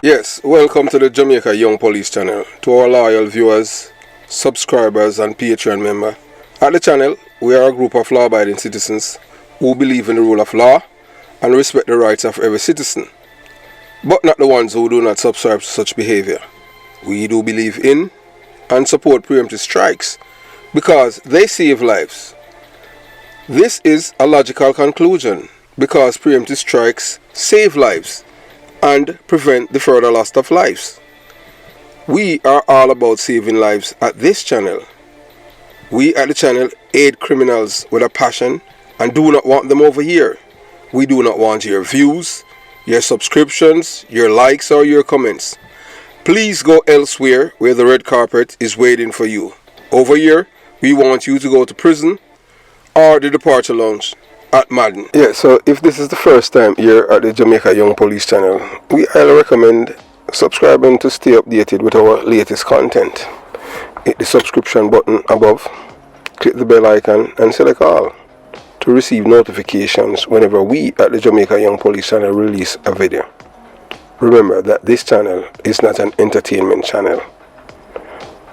Yes, welcome to the Jamaica Young Police channel. To our loyal viewers, subscribers and Patreon member. At the channel, we are a group of law-abiding citizens who believe in the rule of law and respect the rights of every citizen, but not the ones who do not subscribe to such behavior. We do believe in and support preemptive strikes because they save lives. This is a logical conclusion because preemptive strikes save lives and prevent the further loss of lives. We are all about saving lives at this channel. We at the channel aid criminals with a passion and do not want them over here. We do not want your views, your subscriptions, your likes or your comments. Please go elsewhere where the red carpet is waiting for you. Over here, we want you to go to prison or the departure lounge at Madden. Yeah, so if this is the first time here at the Jamaica Young Police channel, we highly recommend subscribing to stay updated with our latest content. Hit the subscription button above, click the bell icon and select all to receive notifications whenever we at the Jamaica Young Police channel release a video. Remember that this channel is not an entertainment channel.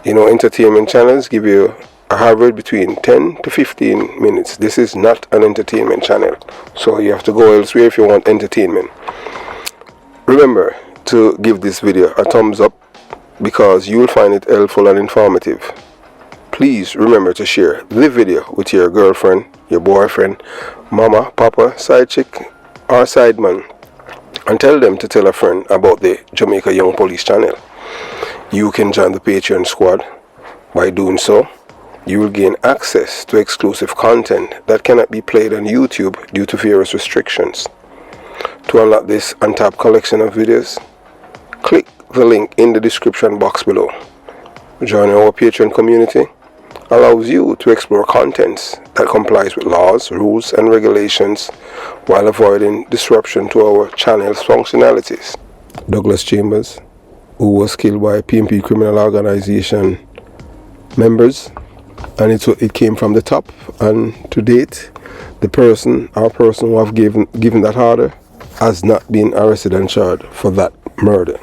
You know, entertainment channels give you a average between 10 to 15 minutes. This is not an entertainment channel, so you have to go elsewhere if you want entertainment. Remember to give this video a thumbs up because you will find it helpful and informative. Please remember to share the video with your girlfriend, your boyfriend, mama, papa, side chick or side man, and tell them to tell a friend about the Jamaica Young Police channel. You can join the Patreon squad. By doing so, you will gain access to exclusive content that cannot be played on YouTube due to various restrictions. To unlock this untapped collection of videos, click the link in the description box below. Joining our Patreon community allows you to explore contents that complies with laws, rules and regulations while avoiding disruption to our channel's functionalities. Douglas Chambers, who was killed by PMP criminal organization members, and it came from the top, and to date the person who have given that order has not been arrested and charged for that murder.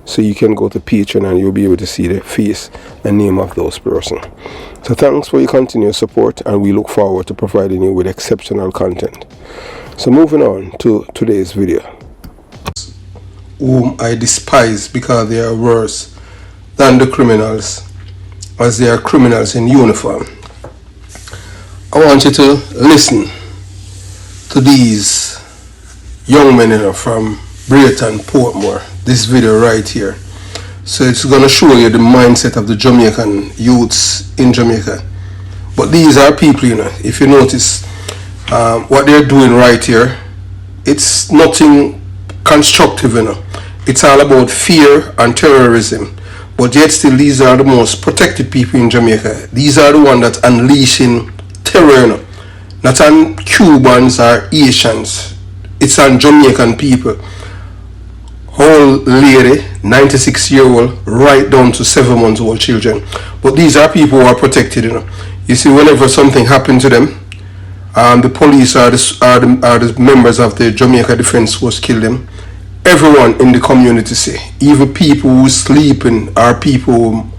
So you can go to Patreon and you'll be able to see the face and name of those persons. So thanks for your continued support, and we look forward to providing you with exceptional content. So moving on to today's video. Whom I despise because they are worse than the criminals, as they are criminals in uniform. I want you to listen to these young men from Brayton, Portmore. This video right here. So it's going to show you the mindset of the Jamaican youths in Jamaica. But these are people, you know, if you notice what they're doing right here, it's nothing constructive, you know. It's all about fear and terrorism. But yet still, these are the most protected people in Jamaica. These are the ones that unleashing terror, you know. Not on Cubans or Asians. It's on Jamaican people. Whole lady, 96-year-old, right down to 7-month-old children. But these are people who are protected, you know. You see, whenever something happened to them, the police are the members of the Jamaica Defense Force kill them. Everyone in the community say, even people who sleeping or people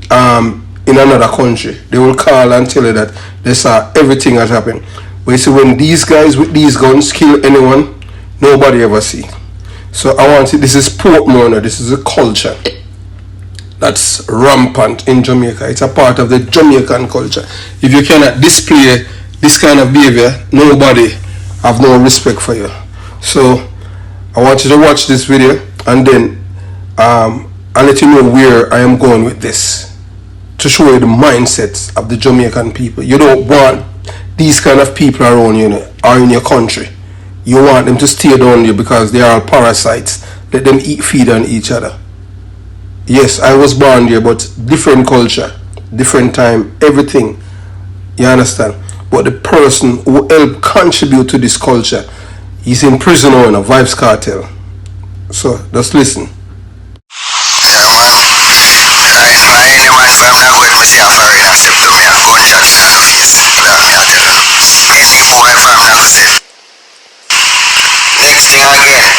in another country, they will call and tell you that they saw everything that happened. But you see, when these guys with these guns kill anyone, nobody ever see. So I want to, this is Portmore, this is a culture that's rampant in Jamaica. It's a part of the Jamaican culture. If you cannot display this kind of behavior, nobody have no respect for you. So I want you to watch this video, and then I'll let you know where I am going with this, to show you the mindsets of the Jamaican people. You don't want these kind of people around you, or in your country. You want them to stay down you because they are all parasites. Let them feed on each other. Yes, I was born here, but different culture, different time, everything. You understand? But the person who helped contribute to this culture, he's in prison now, Vybz Kartel. So just listen. Yeah, man. I ain't man from now where me see a foreigner step to me and gunshot start to face. That me I tell you. Any boy from now said. Next thing again,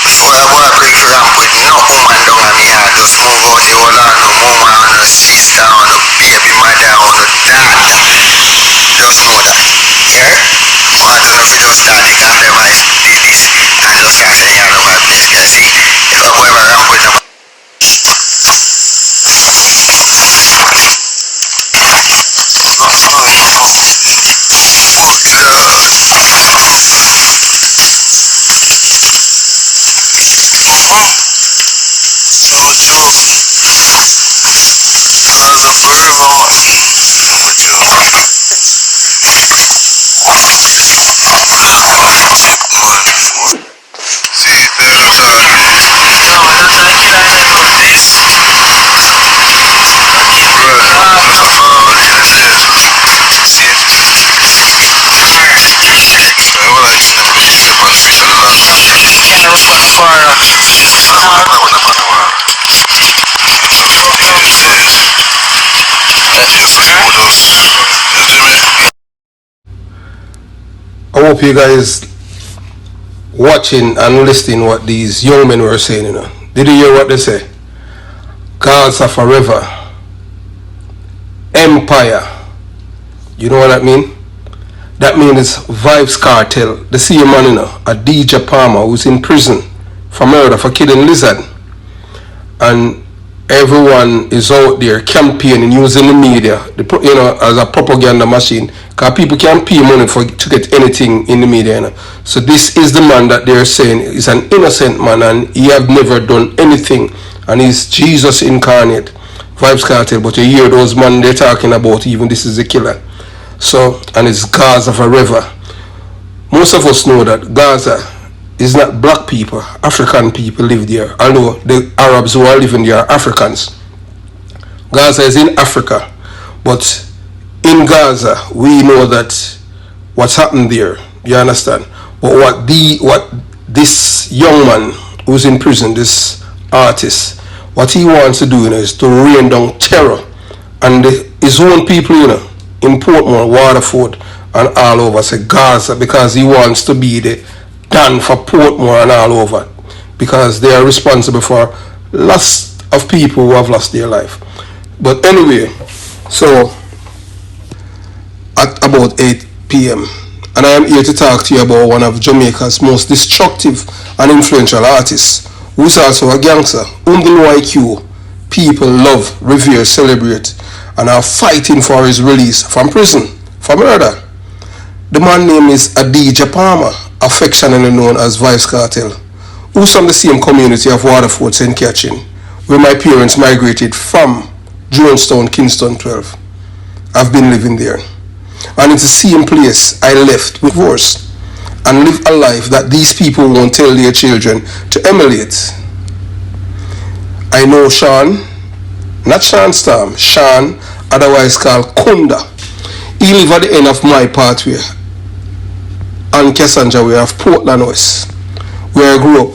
Boy, quick for them put no woman down on me yard. Just move out the whole lot. No mama or no sister or no baby mother or no daughter. Just know that. Here, what do you just start the compromise this and just catch a yard over place. Because see, if I ever ramp with them. No joke. As a forever man. With you. See, there I'm talking. No, that's the kid I had from this. I hope you guys watching and listening what these young men were saying, you know. Did you hear what they say? Gods are forever. Empire. You know what that mean? That means Vybz Kartel, the same man, you know, a DJ Palmer who's in prison for murder, for killing lizard. And everyone is out there campaigning, using the media, you know, as a propaganda machine. Because people can't pay money to get anything in the media, you know. So this is the man that they're saying is an innocent man and he have never done anything. And he's Jesus incarnate, Vybz Kartel. But you hear those men they're talking about, even this is a killer. So, and it's Gaza forever. Most of us know that Gaza is not black people, African people live there. Although the Arabs who are living there are Africans. Gaza is in Africa. But in Gaza, we know that what's happened there, you understand? But what this young man who's in prison, this artist, what he wants to do, you know, is to rain down terror and his own people, you know, in Portmore, Waterford, and all over, say Gaza, because he wants to be the Dan for Portmore and all over, because they are responsible for lots of people who have lost their life. But anyway, so at about 8 p.m. and I am here to talk to you about one of Jamaica's most destructive and influential artists, who's also a gangster, whom the low IQ people love, revere, celebrate, and are fighting for his release from prison for murder. The man's name is DJ Palmer, affectionately known as Vybz Kartel, who's from the same community of Waterford, St. Catherine, where my parents migrated from Jonestown, Kingston 12. I've been living there. And it's the same place I left with divorce and live a life that these people won't tell their children to emulate. I know Sean, not Sean Storm, Sean, otherwise called Kunda. He live at the end of my pathway on Cassandra way of Portland West, where I grew up.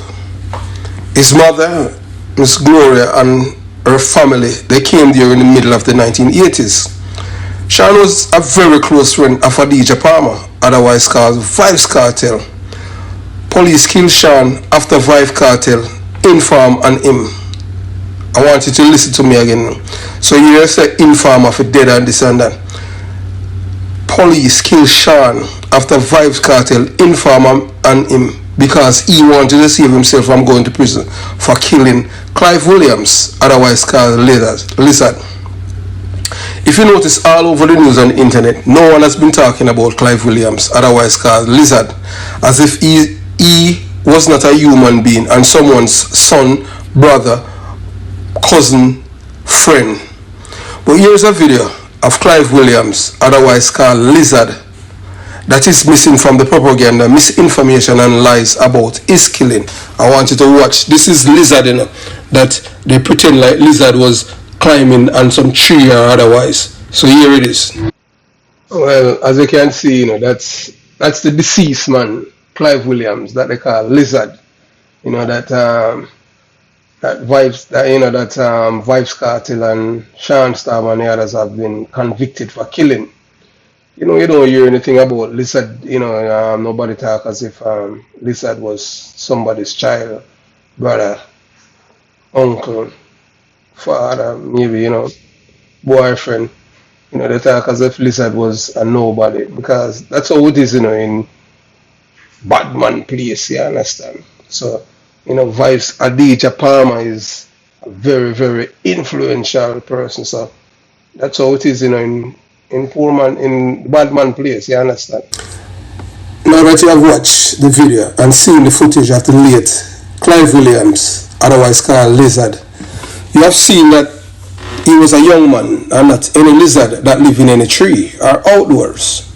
His mother, Miss Gloria, and her family, they came there in the middle of the 1980s. Sean was a very close friend of a DJ Palmer, otherwise called Vybz Kartel. Police killed Sean after Vybz Kartel informed on him. I want you to listen to me again. So you say inform of a dead and this and that. Police killed Sean after Vybz Kartel informed on him because he wanted to save himself from going to prison for killing Clive Williams, otherwise called Lizard. If you notice all over the news and the internet, no one has been talking about Clive Williams, otherwise called Lizard, as if he was not a human being and someone's son, brother, cousin, friend. But here's a video of Clive Williams, otherwise called Lizard, that is missing from the propaganda, misinformation and lies about his killing. I want you to watch. This is Lizard, you know, that they pretend like Lizard was climbing on some tree or otherwise. So here it is. Well, as you can see, you know, that's the deceased man, Clive Williams, that they call Lizard. You know, that Vybz Kartel and Sean Storm and the others have been convicted for killing. You know, you don't hear anything about Lizard. You know, nobody talk as if Lizard was somebody's child brother, uncle, father, maybe, boyfriend. They talk as if Lizard was a nobody because that's how it is, in Badman place, you understand? So, Vybz Adija Palmer is a very, very influential person. So that's how it is, in Pullman, in Badman place, you understand? Now that you have watched the video and seen the footage of the late Clive Williams, otherwise called Lizard, you have seen that he was a young man and not any lizard that live in any tree or outdoors.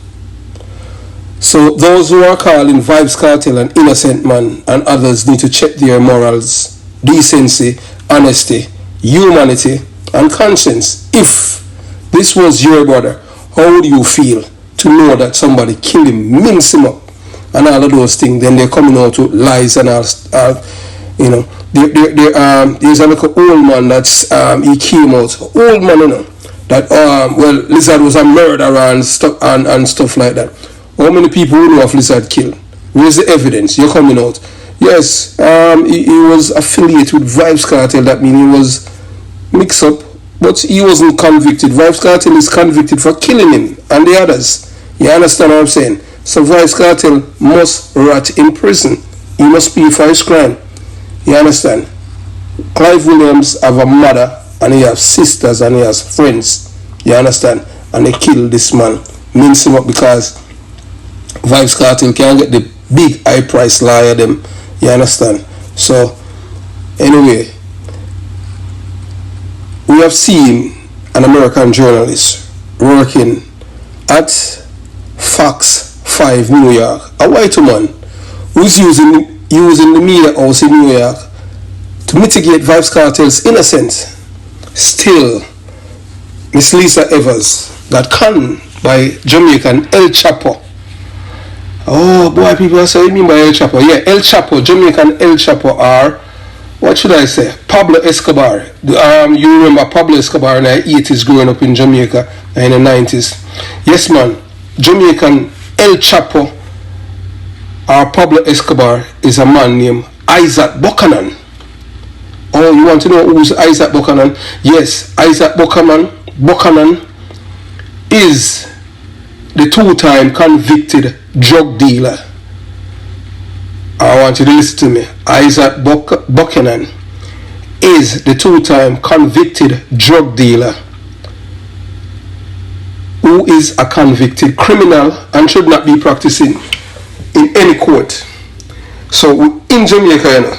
So those who are calling Vybz Kartel an innocent man and others need to check their morals, decency, honesty, humanity and conscience. If this was your brother, how would you feel to know that somebody killed him, mince him up and all of those things? Then they're coming out with lies and all, there's a little old man that's he came out, old man, that Lizard was a murderer and stuff like that. How many people who know of Lizard killed? Where's the evidence? You're coming out. Yes, he was affiliated with Vybz Kartel. That means he was mixed up, but he wasn't convicted. Vybz Kartel is convicted for killing him and the others. You understand what I'm saying? So Vybz Kartel must rot in prison. He must pay for his crime. You understand? Clive Williams have a mother and he has sisters and he has friends. You understand? And they killed this man, mince him up because Vybz Kartel can't get the big high price lawyer them. You understand? So anyway, we have seen an American journalist working at Fox 5 New York, a white woman who's using the media house in New York to mitigate Vybz Kartel's innocence. Still, Miss Lisa Evers got conned by Jamaican El Chapo. Oh boy, people are saying, what do you mean by El Chapo? Yeah, El Chapo, Jamaican El Chapo are, what should I say, Pablo Escobar. You remember Pablo Escobar in the 80s growing up in Jamaica in the 90s. Yes man, Jamaican El Chapo or Pablo Escobar is a man named Isaac Buchanan. Oh, you want to know who's Isaac Buchanan? Yes, Isaac Buchanan is the two-time convicted drug dealer. I want you to listen to me. Isaac Buchanan is the two-time convicted drug dealer who is a convicted criminal and should not be practicing in any court. So in Jamaica,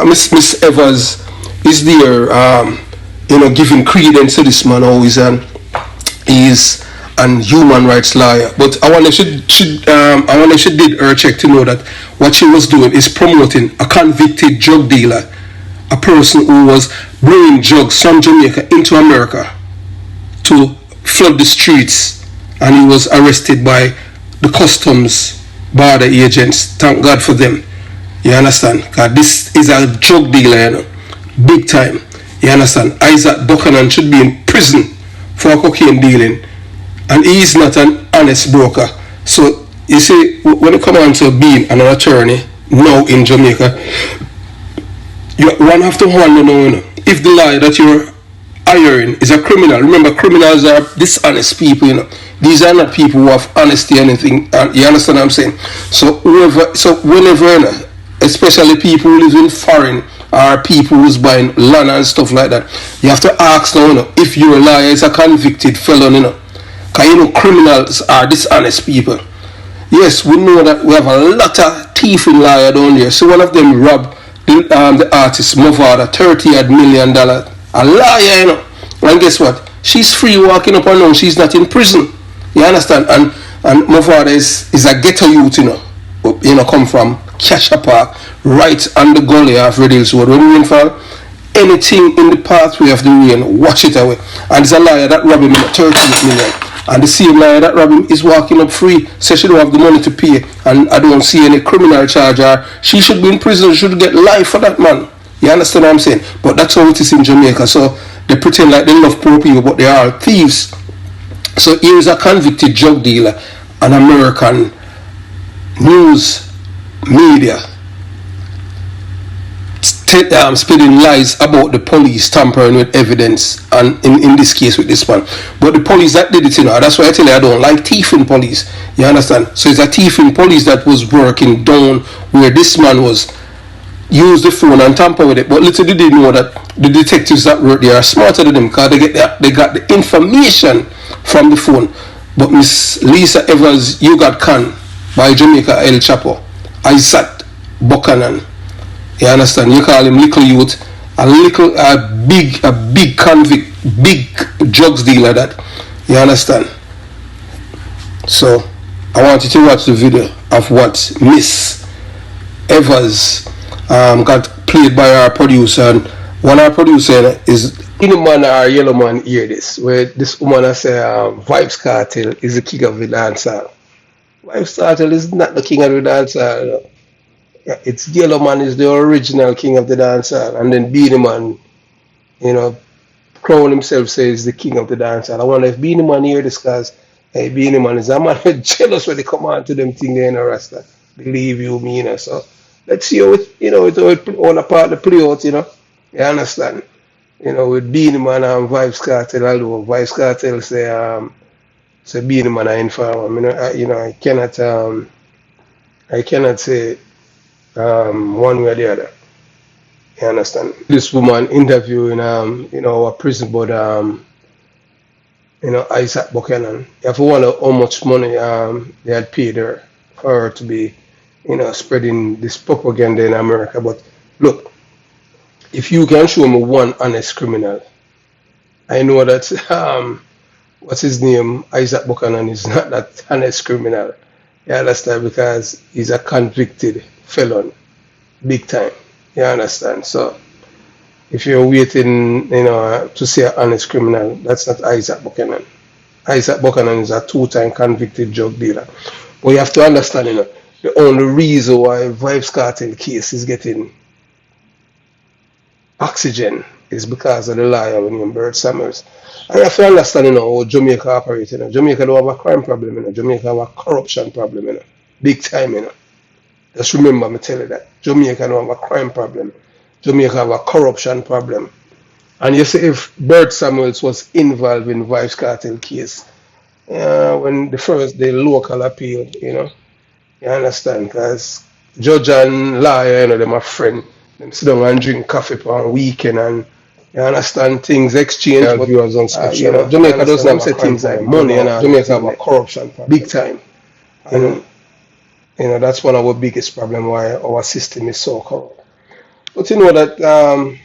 Miss Evers is there, giving credence to this man who is an human rights lawyer. But I want she did her check to know that what she was doing is promoting a convicted drug dealer, a person who was bringing drugs from Jamaica into America to flood the streets, and he was arrested by the customs border agents. Thank God for them. You understand? Because this is a drug dealer, big time. You understand? Isaac Buchanan should be in prison for cocaine dealing, and he is not an honest broker. So you see, when it comes on to being an attorney now in Jamaica, one have to wonder now, if the lawyer that you're hiring is a criminal. Remember, criminals are dishonest people. These are not people who have honesty or anything. You understand what I'm saying? So whenever, especially people who live in foreign or people who's buying land and stuff like that, you have to ask now, if your lawyer is a convicted felon, because criminals are dishonest people. Yes, we know that we have a lot of thieving lawyer down there. So one of them robbed the artist Movada $30 million. A lawyer, and guess what? She's free walking up and down. She's not in prison. You understand? And Movada is a ghetto youth, come from Casha Park, right on the gully of Red Hills Road. When rain fall, anything in the pathway of the rain, wash it away. And there's a lawyer that robbed him $38 million. And the same lawyer that robbed him is walking up free, says she don't have the money to pay, and I don't see any criminal charge. She should be in prison. She should get life for that man. You understand what I'm saying? But that's how it is in Jamaica. So they pretend like they love poor people, but they are thieves. So here is a convicted drug dealer, an American news media spreading lies about the police tampering with evidence, and in this case with this one. But the police that did it, that's why I tell you I don't like thieving police. You understand? So it's a thieving police that was working down where this man was used the phone and tamper with it. But little did they know that the detectives that work there are smarter than them, because they got the information from the phone. But Miss Lisa Evers, you got Khan by Jamaica El Chapo, Isaac Buchanan. You understand? You call him little youth, a big convict, big drugs dealer. That you understand? So I want you to watch the video of what Miss Evers got played by our producer, and one of our producer is any man or yellow man hear this, where this woman say Vybz Kartel is the king of the dancehall. Vybz Kartel is not the king of the dancehall. You know? Yeah, it's Yellow Man is the original king of the dancehall, and then Beenie Man, crown himself says the king of the dancehall. I wonder if Beenie Man hear this, because hey, Beenie Man is a man jealous when they come on to them thing they in a rasta. Believe you me, So let's see how it all a part the play out, You understand? With Beenie Man and Vybz Kartel, although Vybz Kartel say Beenie Man are informer. I cannot say one way or the other. You understand? This woman interviewing our prison board Isaac Buchanan. You have to wonder how much money they had paid her for her to be spreading this propaganda in America. But look, if you can show me one honest criminal, I know that what's his name, Isaac Buchanan, is not that honest criminal. You understand? Because he's a convicted felon, big time. You understand? So if you're waiting, to see an honest criminal, that's not Isaac Buchanan. Isaac Buchanan is a 2-time convicted drug dealer. But you have to understand, the only reason why Vybz Kartel case is getting oxygen is because of the liar named Bert Samuels. And you have to understand, how Jamaica operates. Jamaica don't have a crime problem, Jamaica have a corruption problem, big time, Just remember me tell you that. Jamaica don't have a crime problem. Jamaica have a corruption problem. And you see, if Bert Samuels was involved in Vybz Kartel case, when the local appeal, you understand, because judge and lawyer, them are friends. Them sit down and drink coffee on weekend, and you understand things exchange. But viewers on Jamaica doesn't have say things like money, Jamaica have a corruption problem, big time. And that's one of our biggest problems, why our system is so corrupt. But that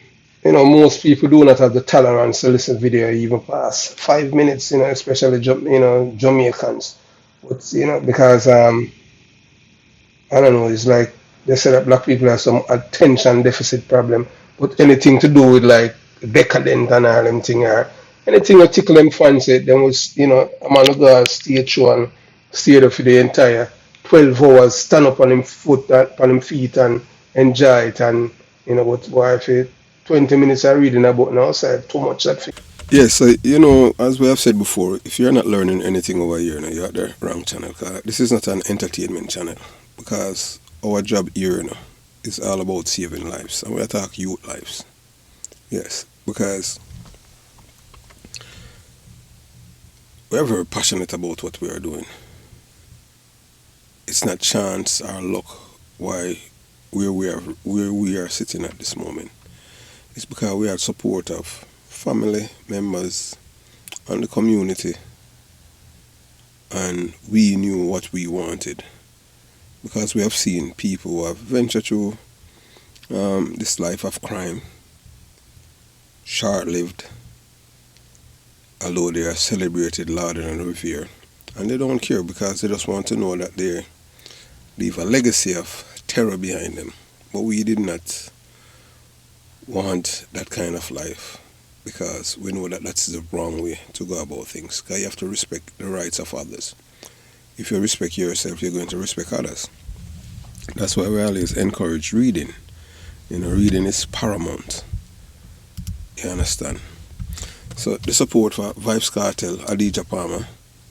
most people do not have the tolerance to listen video even past 5 minutes, especially Jamaicans. But because I don't know, it's like they say that black people have some attention deficit problem. But anything to do with like decadent and all them thing, or anything that tickle them fancy, then was a man will go on stage show and stay there for the entire 12 hours, stand up on him feet and enjoy it, and but why if 20 minutes of reading about now, so too much that thing. Yes, so, as we have said before, if you're not learning anything over here, you're at the wrong channel. Cause this is not an entertainment channel, because our job here is all about saving lives, and we attack youth lives. Yes, because we're very passionate about what we are doing. It's not chance or luck why where we are sitting at this moment. It's because we have support of family members and the community, and we knew what we wanted, because we have seen people who have ventured through this life of crime, short-lived, although they are celebrated, lauded and revered, and they don't care, because they just want to know that they leave a legacy of terror behind them. But we did not want that kind of life, because we know that that's the wrong way to go about things. Because you have to respect the rights of others. If you respect yourself, you're going to respect others. That's why we always encourage reading. Reading is paramount. You understand? So the support for Vybz Kartel, Adidja Palmer,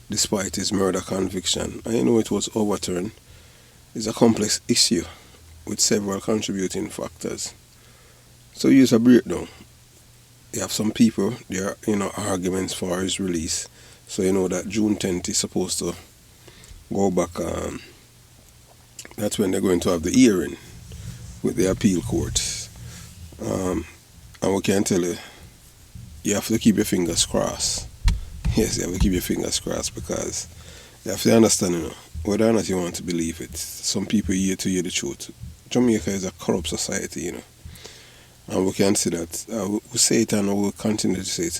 despite his murder conviction, I know it was overturned, is a complex issue with several contributing factors. So here's a breakdown. You have some people, there are, arguments for his release. So you know that June 10th is supposed to go back. That's when they're going to have the hearing with the appeal court. And we can tell you, you have to keep your fingers crossed. Yes, you have to keep your fingers crossed, because you have to understand, whether or not you want to believe it, some people here to hear the truth. Jamaica is a corrupt society, and we can see that. We say it and we will continue to say it.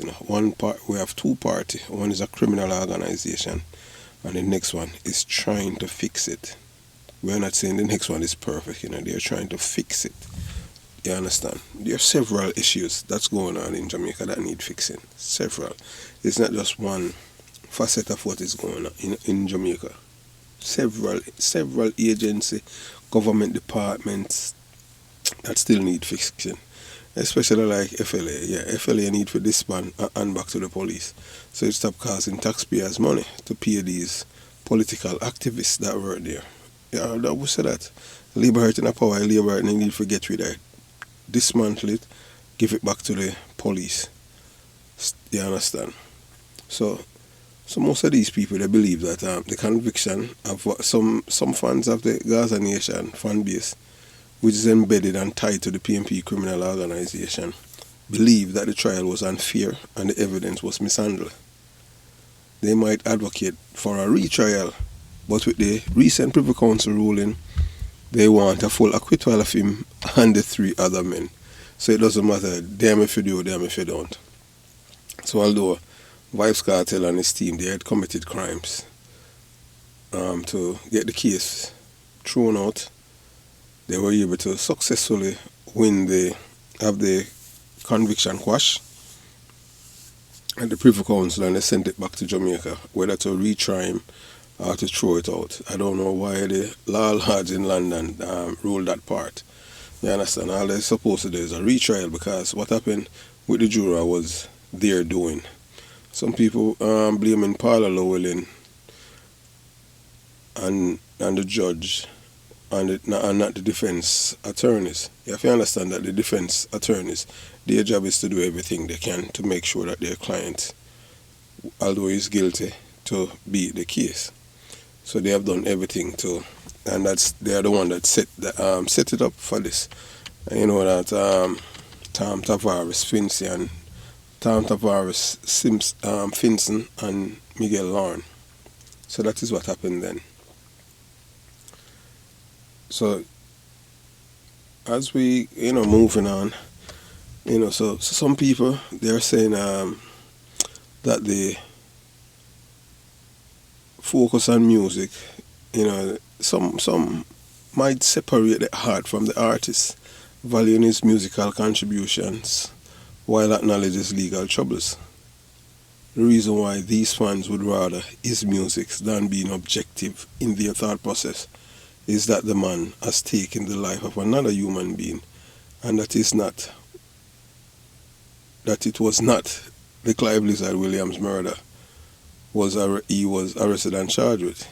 We have two parties. One is a criminal organization, and the next one is trying to fix it. We're not saying the next one is perfect, they're trying to fix it. You understand? There are several issues that's going on in Jamaica that need fixing. Several. It's not just one facet of what is going on in Jamaica. Several agencies, government departments that still need fixing. Especially like FLA. Yeah, FLA need to disband and back to the police. So it stop costing taxpayers money to pay these political activists that were there. Yeah, that would say that. Liberty and power, liberty need to get rid of it. Dismantle it, give it back to the police. You understand? So most of these people, they believe that the conviction of some fans of the Gaza Nation fan base, which is embedded and tied to the PNP criminal organization, believe that the trial was unfair and the evidence was mishandled. They might advocate for a retrial, but with the recent Privy Council ruling, they want a full acquittal of him and the three other men. So it doesn't matter, damn if you do, damn if you don't. So although Vybz Kartel and his team, they had committed crimes to get the case thrown out, they were able to successfully have the conviction quashed at the Privy Council, and they sent it back to Jamaica, whether to retry him or to throw it out. I don't know why the law lords in London ruled that part. You understand? All they're supposed to do is a retrial, because what happened with the juror was their doing. Some people blaming Paula Llewellyn and the judge and not the defense attorneys. You have to understand that the defense attorneys, their job is to do everything they can to make sure that their client, although he's guilty, to beat the case. So they have done everything and they are the one that set it up for this. And you know that Tom Tavares Finson and Miguel Lauren. So that is what happened then. So as we moving on, so some people, they're saying that they focus on music. Some might separate the art from the artist, valuing his musical contributions while acknowledging his legal troubles. The reason why these fans would rather his music than being objective in their thought process is that the man has taken the life of another human being, and that it was not the Clive Lizard Williams murder he was arrested and charged with.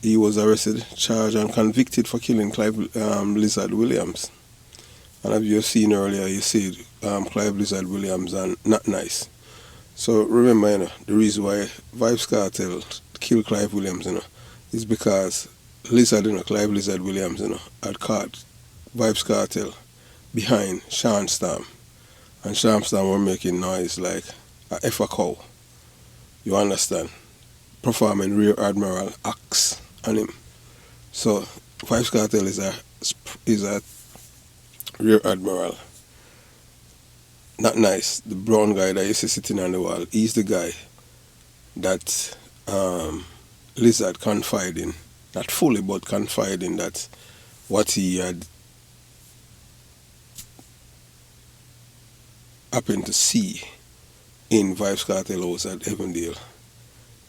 He was arrested, charged and convicted for killing Clive Lizard Williams. And as you have seen earlier, you see Clive Lizard Williams and Not Nice. So remember, the reason why Vybz Kartel killed Clive Williams, is because Clive Lizard Williams, had caught Vybz Kartel behind Sean Storm. And Sean Storm were making noise like a effer cow. You understand? Performing Rear Admiral acts on him. So Vybz Kartel is a Rear Admiral. Not Nice, the brown guy that you see sitting on the wall. He's the guy that Lizard confided in, not fully, but confided in that what he had happened to see in Vybz Kartel house at Evandale.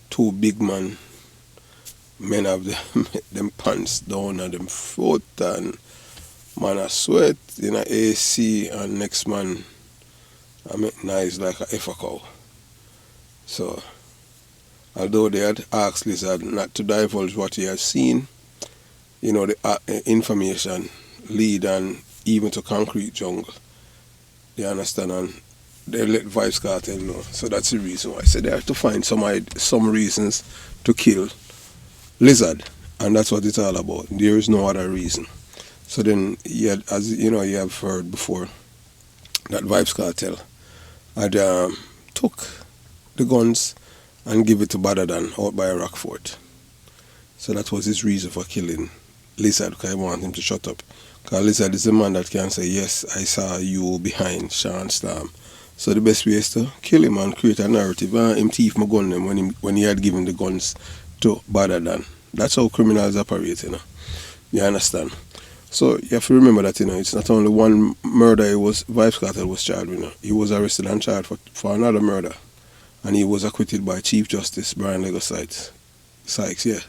Two big men have them pants down and them foot, and man a sweat in a AC, and next man I make nice like a effer cow. So although they had asked Lizard not to divulge what he has seen, the information lead and even to concrete jungle. You understand? And they let Vybz Kartel know. So that's the reason why. So they have to find some reasons to kill lizard. And that's what it's all about. There is no other reason. So then, as you know, you have heard before that Vybz Kartel had took the guns and give it to Badadan out by Rockfort. So that was his reason for killing Lizard, because I want him to shut up. Because Lizard is the man that can say, yes, I saw you behind Sean Storm. So the best way is to kill him and create a narrative. Him thief my gun them when he had given the guns to Badadan. That's how criminals operate, you know. You understand? So you have to remember that, you know, it's not only one murder Vybz Kartel was charged with. You know. He was arrested and charged for another murder. And he was acquitted by Chief Justice Brian Lego Sykes, yeah.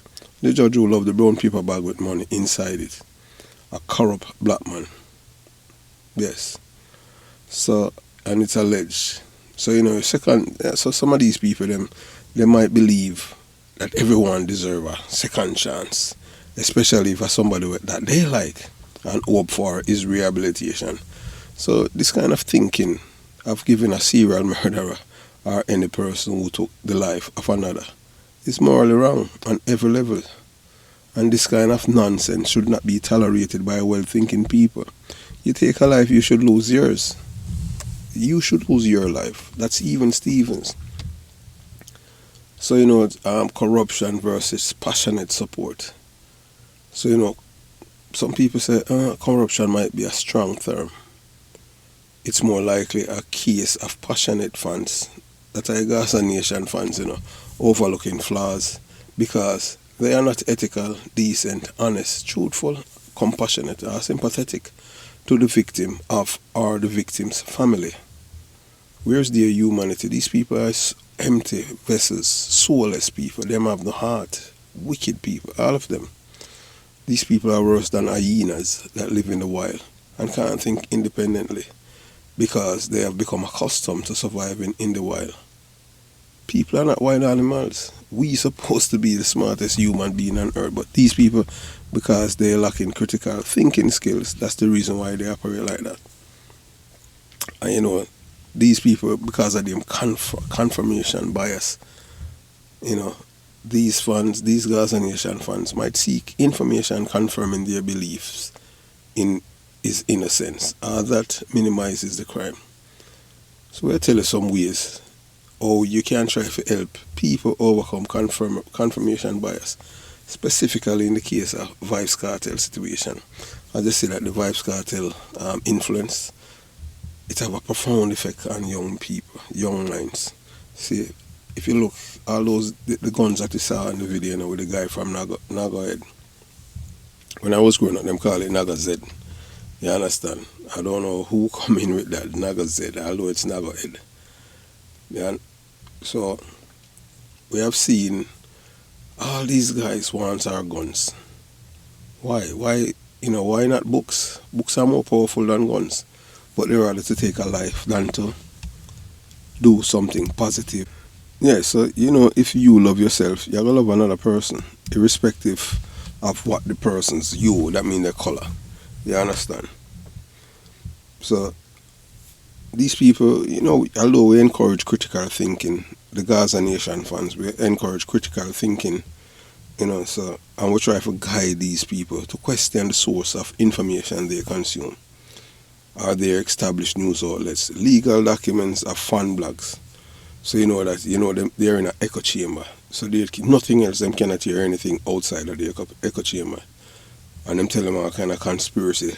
The judge who loved the brown paper bag with money inside it. A corrupt black man. Yes. So, and it's alleged. So, you know, so some of these people, they might believe that everyone deserves a second chance. Especially for somebody that they like and hope for his rehabilitation. So this kind of thinking of giving a serial murderer or any person who took the life of another is morally wrong on every level. And this kind of nonsense should not be tolerated by well-thinking people. You take a life, you should lose yours. You should lose your life. That's even Stevens. So, you know, corruption versus passionate support. So, you know, some people say corruption might be a strong term. It's more likely a case of passionate fans that are Gaza Nation fans, you know, overlooking flaws because they are not ethical, decent, honest, truthful, compassionate, or sympathetic to the victim or the victim's family. Where's their humanity? These people are empty vessels, soulless people. Them have no heart, wicked people, all of them. These people are worse than hyenas that live in the wild and can't think independently because they have become accustomed to surviving in the wild. People are not wild animals. We supposed to be the smartest human being on earth, but these people, because they're lacking critical thinking skills, that's the reason why they operate like that. And you know, these people, because of them confirmation bias, you know, these Gaza Nation fans might seek information confirming their beliefs in his innocence. That minimizes the crime. So we'll tell you some ways how you can try to help people overcome confirmation bias, specifically in the case of Vybz Kartel situation. I just say that the Vybz Kartel influence, it have a profound effect on young people, young minds. See, if you look, all those, the guns that you saw in the video, you know, with the guy from Naga Head. When I was growing up, them call it Naga Z. You understand? I don't know who come in with that Naga Z, although it's Naga Head. Yeah? So, we have seen all these guys want our guns. Why? Why, you know, why not books? Books are more powerful than guns. But they're rather to take a life than to do something positive. Yeah, so, you know, if you love yourself, you're going to love another person, irrespective of what the person's that means their color. You understand? So, these people, you know, although we encourage critical thinking, the Gaza Nation fans, we encourage critical thinking, you know, so, and we try to guide these people to question the source of information they consume. Are their established news outlets, legal documents, or fan blogs. So you know that, you know, they're in an echo chamber. So nothing else, them cannot hear anything outside of the echo chamber. And them tell them all kind of conspiracy.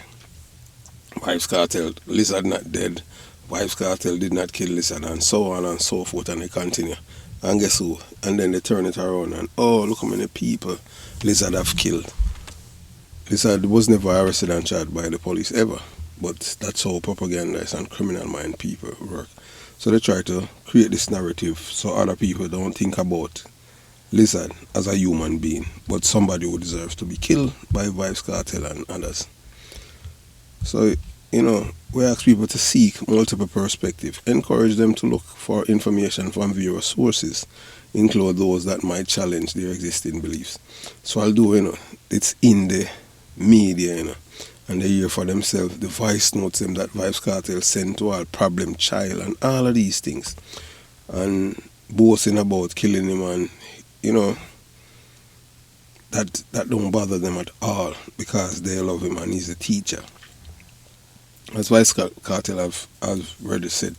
Vybz Kartel, Lizard not dead. Vybz Kartel did not kill Lizard, and so on and so forth, and they continue. And guess who? And then they turn it around and, oh, look how many people Lizard have killed. Lizard was never arrested and charged by the police ever. But that's how propagandists and criminal mind people work. So they try to create this narrative so other people don't think about Lizard as a human being, but somebody who deserves to be killed by Vybz Kartel and others. So, you know, we ask people to seek multiple perspectives, encourage them to look for information from various sources, include those that might challenge their existing beliefs. So I'll do, you know, it's in the media, you know. and they hear for themselves the voice notes them that Vybz Kartel sent to all problem child and all of these things, and boasting about killing him, and that don't bother them at all because they love him and he's a teacher. That's why Kartel have already said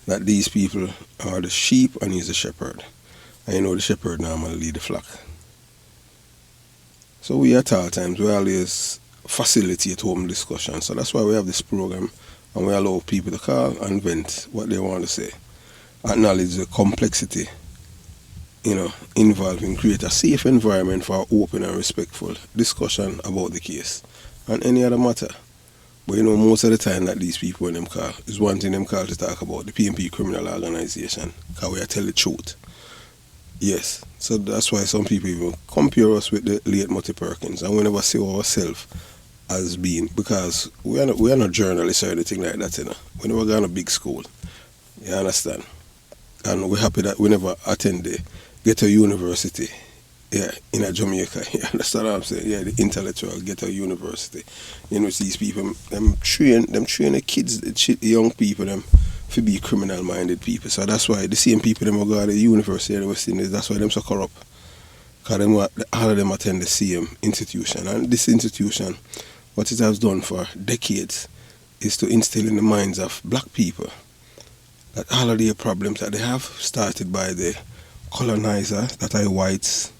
that these people are the sheep and he's the shepherd. And the shepherd normally lead the flock. So we at all times, we always facilitate home discussion. So that's why we have this program, and we allow people to call and vent what they want to say. Acknowledge the complexity, involving, create a safe environment for open and respectful discussion about the case and any other matter. But most of the time that these people when them call is wanting them call to talk about the PNP criminal organization, because we are tell the truth. Yes, so that's why some people even compare us with the late Mutty Perkins, and we never see ourselves as being, because we are not journalists or anything like that. We never gone to big school. You understand? And we're happy that we never attend the Ghetto University. Yeah, in Jamaica. You understand what I'm saying? Yeah, the intellectual Ghetto University. These people, them train the kids, the young people, them to be criminal-minded people. So that's why the same people them go to the university in the West Indies, that's why them so corrupt. Because all of them attend the same institution. And this institution, what it has done for decades, is to instill in the minds of black people that all of the problems that they have started by the colonizers, that are whites.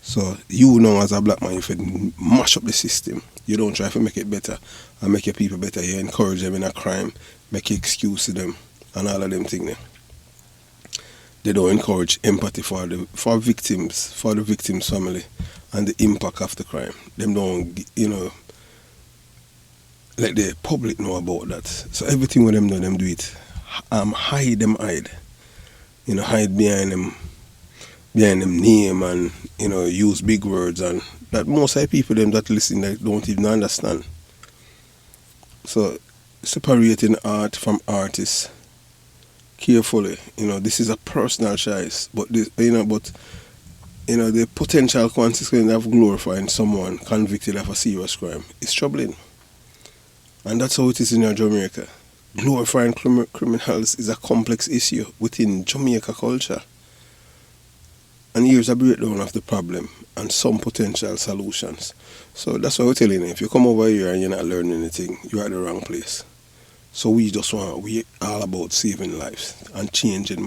So as a black man, if you mash up the system, you don't try to make it better and make your people better. You encourage them in a crime, make an excuse to them, and all of them things. They don't encourage empathy for the victim's family and the impact of the crime. Them don't, let the public know about that. So everything with them do it. Hide. Hide behind them name, and use big words, and that most of the people them that listen that don't even understand. So separating art from artists carefully, this is a personal choice, but the potential consequence of glorifying someone convicted of a serious crime is troubling, and that's how it is in Jamaica. Glorifying criminals is a complex issue within Jamaica culture. And here's a breakdown of the problem and some potential solutions. So that's why we're telling you, if you come over here and you're not learning anything, you're at the wrong place. So we all about saving lives and changing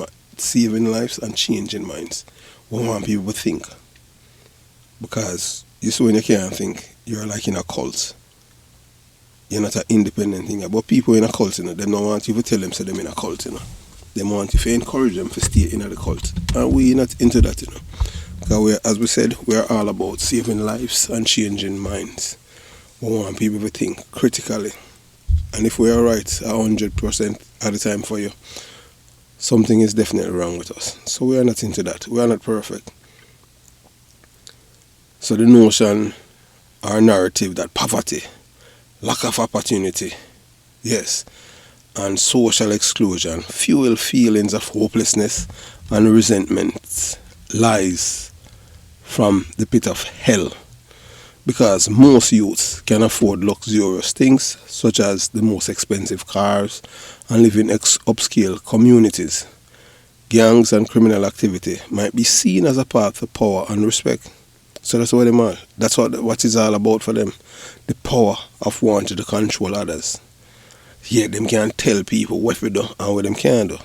minds. We want people to think. Because you see, when you can't think, you're like in a cult. You're not an independent thing. But people in a cult, they don't want you to tell them so they're in a cult, They want you to encourage them to stay in the cult. And we're not into that, Because as we said, we're all about saving lives and changing minds. We want people to think critically. And if we are right 100% at the time for you, something is definitely wrong with us. So we are not into that. We are not perfect. So the notion or narrative that poverty, lack of opportunity, yes, and social exclusion fuel feelings of hopelessness and resentment lies from the pit of hell, because most youths can afford luxurious things such as the most expensive cars and live in upscale communities. Gangs and criminal activity might be seen as a path to power and respect. So that's what they are. That's what it's all about for them. The power of wanting to control others. Yet them can't tell people what we do and what them can do.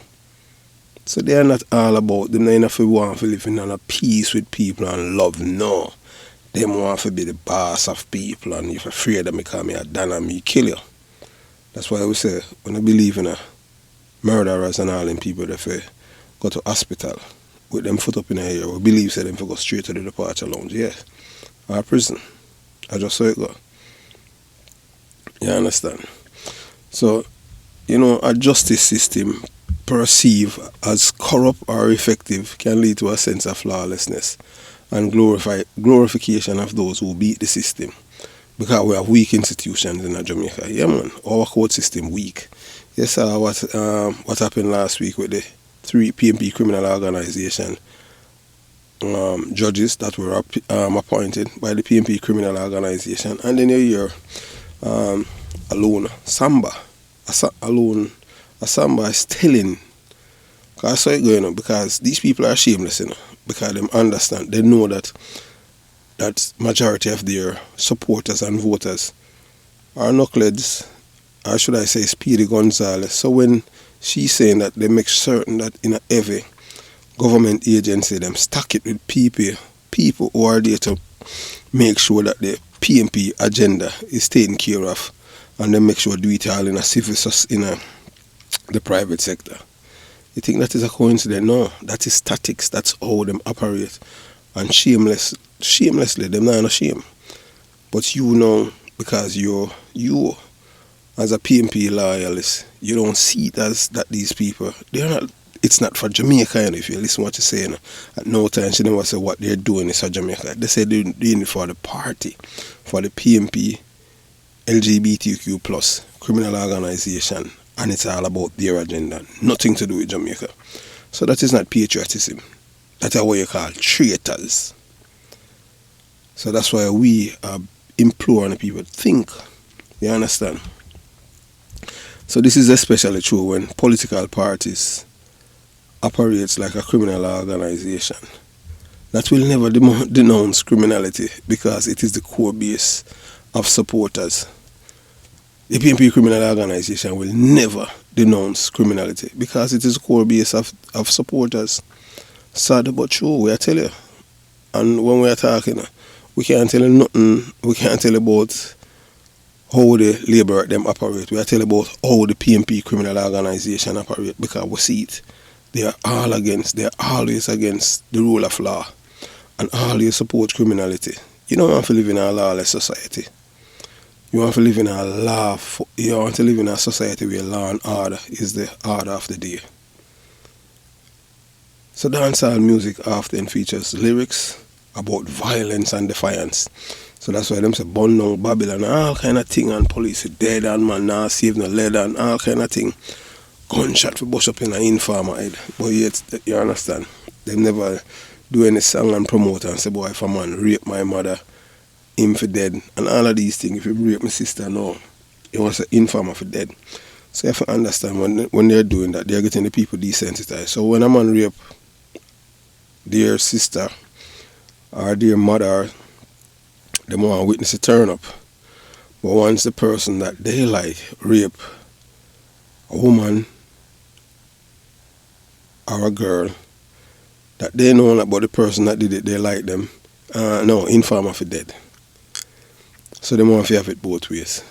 So they are not all about them. They don't want to live in a peace with people and love. No. They want to be the boss of people, and if you're afraid of me, call me a Dan and me kill you. That's why we say, when I believe in a murderers and all them people, they go to hospital with them foot up in the air. We believe that them go straight to the departure lounge, yeah, or prison. I just saw it go. You understand? So, a justice system perceived as corrupt or effective can lead to a sense of lawlessness and glorification of those who beat the system. Because we have weak institutions in Jamaica. Yeah, man, our court system weak. You saw what happened last week with the 3 PNP criminal organization judges that were appointed by the PNP criminal organization, and then you hear alone Samba. Alone a Samba is telling. Because I saw it going on, because these people are shameless, because they understand, they know that majority of their supporters and voters are knuckleheads, or should I say Speedy Gonzales. So when she's saying that, they make certain that in a every government agency, them stack it with people who are there to make sure that the PMP agenda is taken care of, and then make sure do it all in a the private sector. You think that is a coincidence? No, that is statics. That's how them operate. And shamelessly, them not no shame. But because you as a PMP loyalist, you don't see it as that these people, they're not. It's not for Jamaica, if you listen what you're saying. At no time she never say what they're doing is for Jamaica. They say they're doing it for the party, for the PMP, LGBTQ plus criminal organization, and it's all about their agenda, nothing to do with Jamaica. So that is not patriotism. That's what you call traitors. So that's why we are imploring people to think. You understand? So this is especially true when political parties operates like a criminal organization that will never denounce criminality, because it is the core base of supporters. The PMP criminal organization will never denounce criminality because it is the core base of supporters. Sad but true, we are telling you. And when we are talking, we can't tell you nothing. We can't tell you about how the labor them operate. We are telling about how the PMP criminal organization operate, because we see it. They are always against the rule of law and always support criminality. You don't want to live in a lawless society. You want to live in a society where law and order is the order of the day. So dancehall music often features lyrics about violence and defiance. So that's why them say burn down Babylon and all kind of thing, and police dead and man now save no lead and all kind of thing. Gunshot for bush up in an informer head. But yet, you understand, they never do any song and promote and say, boy, if a man rape my mother, him for dead. And all of these things, if you rape my sister, no, you want to say informer for dead. So you have to understand, when they're doing that, they're getting the people desensitized. So when a man rape their sister or their mother, they want a witness to turn up. But once the person that they like rape a woman or a girl that they know about the person that did it, they like them, no, informer for dead. So they want to have it both ways.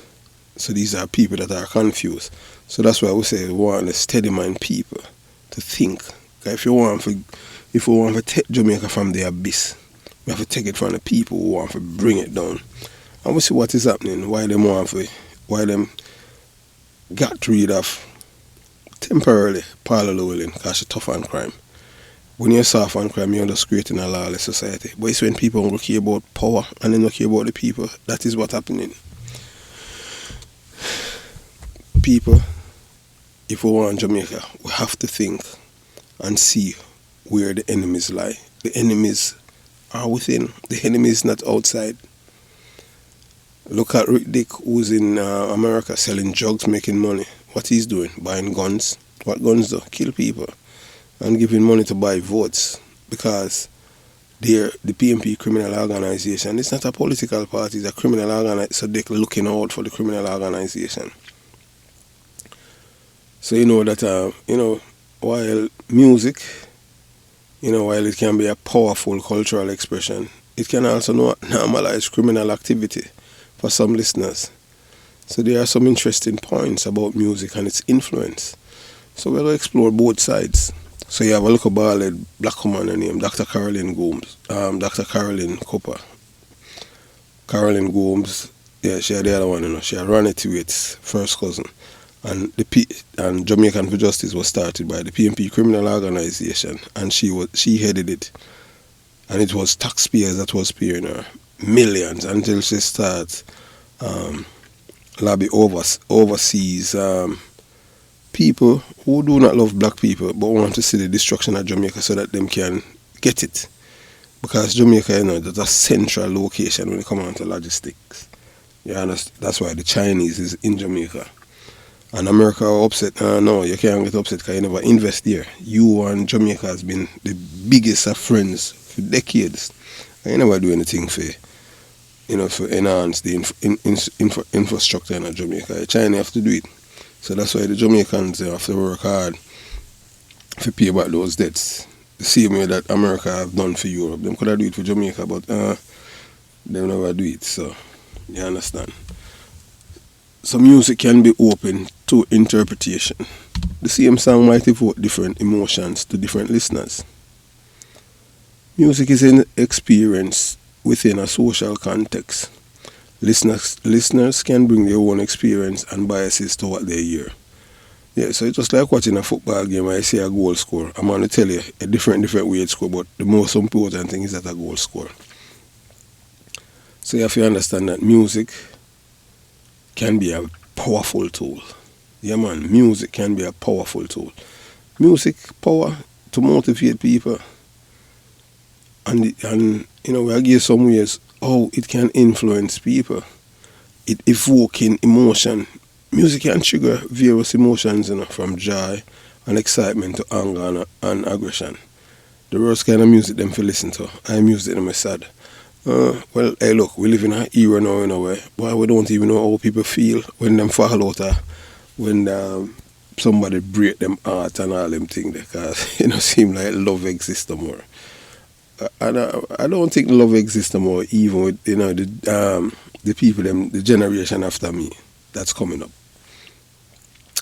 So these are people that are confused. So that's why we say we want the steady mind people to think. If we want to take Jamaica from the abyss, we have to take it from the people who want to bring it down. And we see what is happening, why them got rid of temporarily Paula Llewellyn, because she's tough on crime. When you're soft on crime, you're just creating a lawless society. But it's when people don't care about power and they don't care about the people. That is what's happening. People, if we want Jamaica, we have to think and see where the enemies lie. The enemies are within. The enemy is not outside. Look at Rick Dick, who's in America selling drugs, making money. What he's doing? Buying guns. What guns do? Kill people. And giving money to buy votes. Because the PMP criminal organization, it's not a political party, it's a criminal organization. So they're looking out for the criminal organization. So you know that, while music, while it can be a powerful cultural expression, it can also normalize criminal activity for some listeners. So there are some interesting points about music and its influence. So we're going to explore both sides. So you have a local ballad black woman named Dr. Caroline Gomes, Dr. Caroline Cooper. Caroline Gomes, yeah, she had the other one, she had Ronnie Tewitt's first cousin. And Jamaican for Justice was started by the PMP criminal organization, and she headed it. And it was taxpayers that was paying her millions until she started lobby overseas people who do not love black people but want to see the destruction of Jamaica so that them can get it. Because Jamaica, that's a central location when it comes on to logistics. You understand? That's why the Chinese is in Jamaica. And America are upset. No, you can't get upset because you never invest there. You and Jamaica has been the biggest of friends for decades. And you never do anything for, for enhance the infrastructure in Jamaica. China have to do it. So that's why the Jamaicans have to work hard to pay back those debts. The same way that America have done for Europe. Them could have do it for Jamaica, but they never do it. So you understand. So music can be open to interpretation. The same song might evoke different emotions to different listeners. Music is an experience within a social context. Listeners can bring their own experience and biases to what they hear. Yeah, so it's just like watching a football game where I see a goal score. I'm going to tell you a different way it score, but the most important thing is that a goal score. So you have to understand that music can be a powerful tool. Yeah, man, music can be a powerful tool. Music power to motivate people. And we give some ways how it can influence people. It evoking emotion. Music can trigger various emotions, from joy and excitement to anger and aggression. The worst kind of music them to listen to. I music them is sad. Well, hey, look, we live in an era now, where we don't even know how people feel when them fall out, when somebody break them heart and all them things, because it seem like love exists no more. I don't think love exists no more, even with the people, the generation after me that's coming up.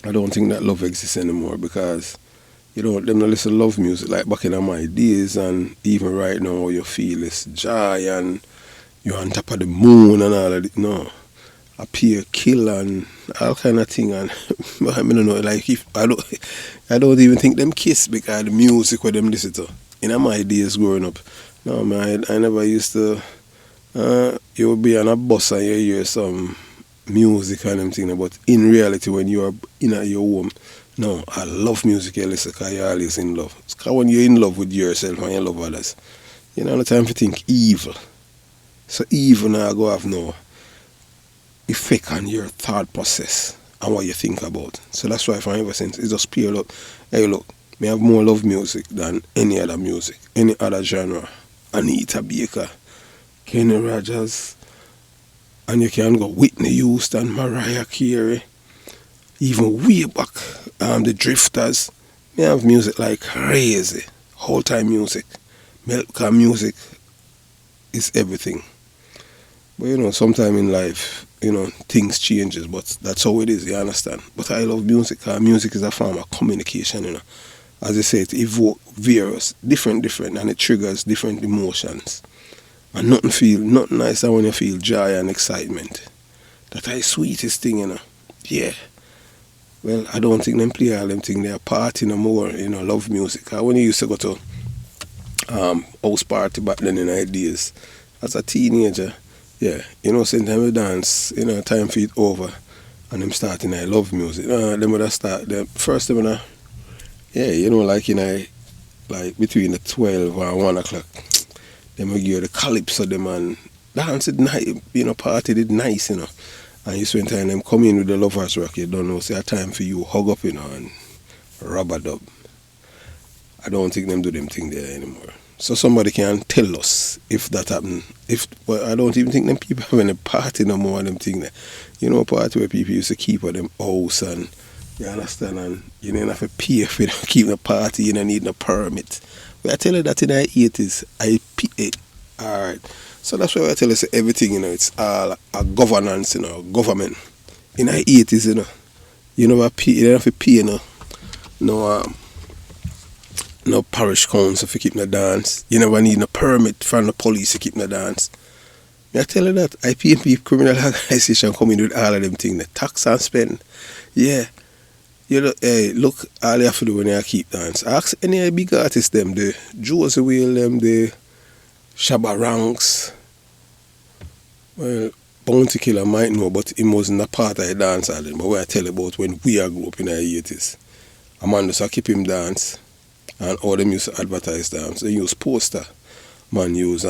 I don't think that love exists anymore because them not listen to love music like back in my days, and even right now you feel this joy and you're on top of the moon and all of it. No, appear kill and all kind of thing, and I don't know, like if I don't even think them kiss because the music where them listen to. In my days growing up, no man, I never used to. You would be on a bus and you hear some music and them thing, but in reality, when you are in your home, no, I love music. You listen because you're always in love. It's because when you're in love with yourself and you love others, you don't have time to think evil. So evil now go have no effect on your thought process and what you think about. So that's why from ever since it's just pure love. Hey, look, me have more love music than any other music, any other genre. Anita Baker, Kenny Rogers, and you can go Whitney Houston, Mariah Carey, even way back, the Drifters. Me have music like crazy, whole time music. Because music is everything. But sometimes in life, things changes, but that's how it is, you understand. But I love music because music is a form of communication, As I say, it evokes various, different, and it triggers different emotions. And nothing nicer when you feel joy and excitement. That's the sweetest thing, Yeah. Well, I don't think them play all them things. They're party no more, love music. When you used to go to house party back then in the days, as a teenager, yeah, sometimes we dance, time for it over, and them starting I love music. Them would start, the first them yeah, like between the 12 and 1 o'clock, them will give the calypso them and dance it nice, party it nice, And you spend time them come in with the lovers rock, you don't know, say a time for you, hug up, and rub a dub. I don't think them do them thing there anymore. So somebody can tell us if that happened. But I don't even think them people having a party no more them thing there. A party where people used to keep at them house and you understand, and you didn't have to pay for keep the party, you don't need no permit. But I tell you that in the 80s, I pay. Alright. So that's why I tell you say everything, it's all a governance, government. In the 80s, you don't have to pay no parish council for keeping the dance. You never need no permit from the police to keep the dance. I tell you that IPMP criminal organization coming with all of them things, the tax and spend. Yeah. Hey, look, all you have to do when you keep dance. Ask any big artists them, the Josie Whale them, the Shabba Ranks. Well, Bounty Killer might know, but he wasn't a part of the dance island. But what I tell you about when we grew up in the 80s. A man just keep him dance. And all them used to advertise dance. They use poster. Man use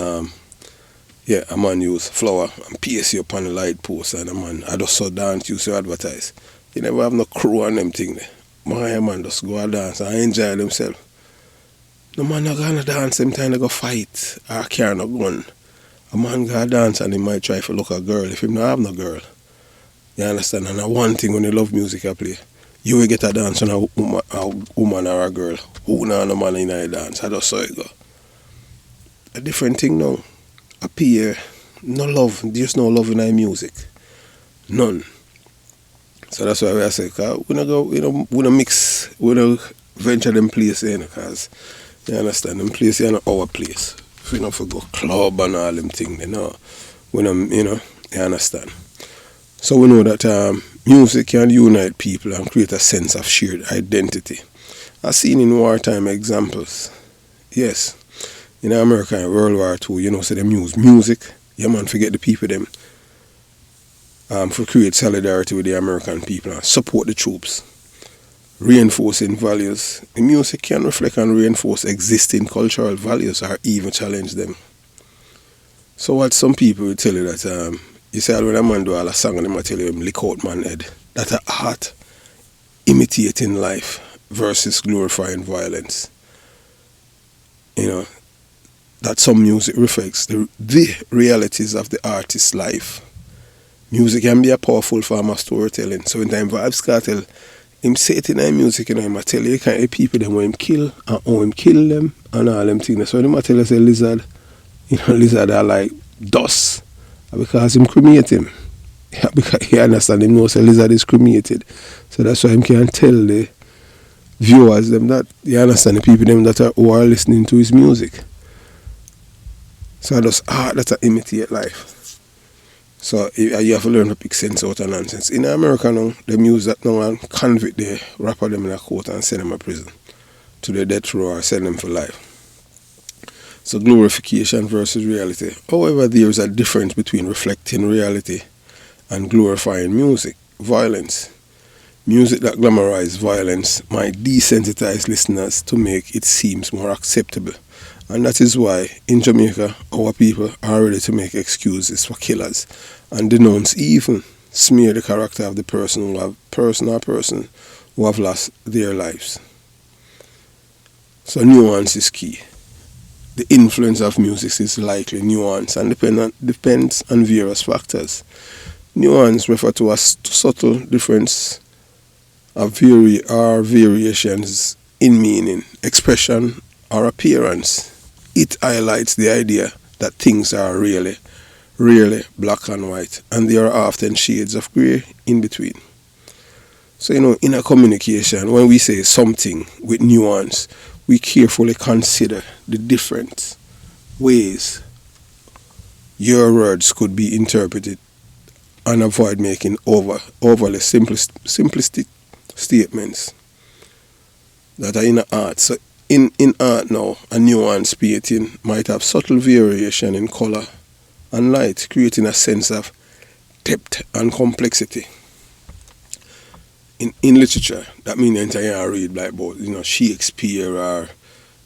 Yeah, a man use flour and paste you upon the light post, and a man, I just saw dance used to advertise. You never have no crew on them thing there. My man just go and dance and enjoy themselves. No man not gonna dance them time they go fight or carry no gun. A man go dance and he might try to look a girl if he not have no girl. You understand? And one thing when you love music I play, you will get a dance on a woman or a girl. Who not no man in a dance. I just saw it go. A different thing now. Appear, no love, there's no love in our music. None. So that's why I say, we don't mix, we don't venture them places, because you understand, them places are not our place. If we don't go club and all them things, we don't, you understand. So we know that music can unite people and create a sense of shared identity. I've seen in wartime examples. Yes. In America in World War II, so them use music. Yeah, man, forget the people them. For create solidarity with the American people and support the troops. Reinforcing values. The music can reflect and reinforce existing cultural values or even challenge them. So what some people will tell you that, you say when a man do all a song and they might tell you lick out man head. That's an art imitating life versus glorifying violence. That some music reflects the realities of the artist's life. Music can be a powerful form of storytelling. So in time Vybz Kartel, him say it in his music, him might tell you kind of people them when him kill and how him kill them and all them things. So he might tell you say lizard, lizard are like dust because him cremate him. Yeah, because he understand him knows a lizard is cremated. So that's why him can tell the viewers them that, you understand, the people them that who are listening to his music. So that's art that imitate life. So you have to learn to pick sense out of nonsense. In America now, they use that now and convict the rapper them in a court and send them to prison, to the death row or send them for life. So glorification versus reality. However, there is a difference between reflecting reality and glorifying music, violence. Music that glamorizes violence might desensitize listeners to make it seem more acceptable. And that is why in Jamaica, our people are ready to make excuses for killers and denounce, even smear the character of the person who have lost their lives. So nuance is key. The influence of music is likely nuance and depends on various factors. Nuance refers to a subtle difference of variations in meaning, expression, or appearance. It highlights the idea that things are really black and white, and there are often shades of grey in between. So, in a communication, when we say something with nuance, we carefully consider the different ways your words could be interpreted and avoid making overly simplistic statements that are in art. So in art now, a nuance painting might have subtle variation in color and light, creating a sense of depth and complexity. In literature, that means entire read like about Shakespeare or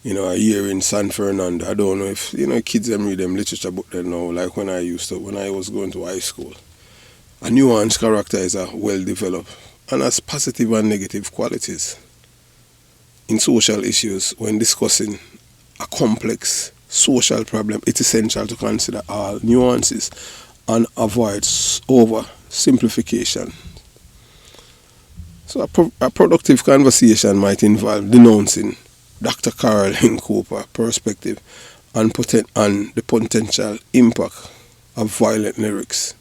a year in San Fernando. I don't know if kids them read them literature book then now, like when I was going to high school. A nuanced character is a well developed and has positive and negative qualities. In social issues, when discussing a complex social problem, it's essential to consider all nuances and avoid oversimplification. So a productive conversation might involve denouncing Dr. Caroline Cooper's perspective on the potential impact of violent lyrics.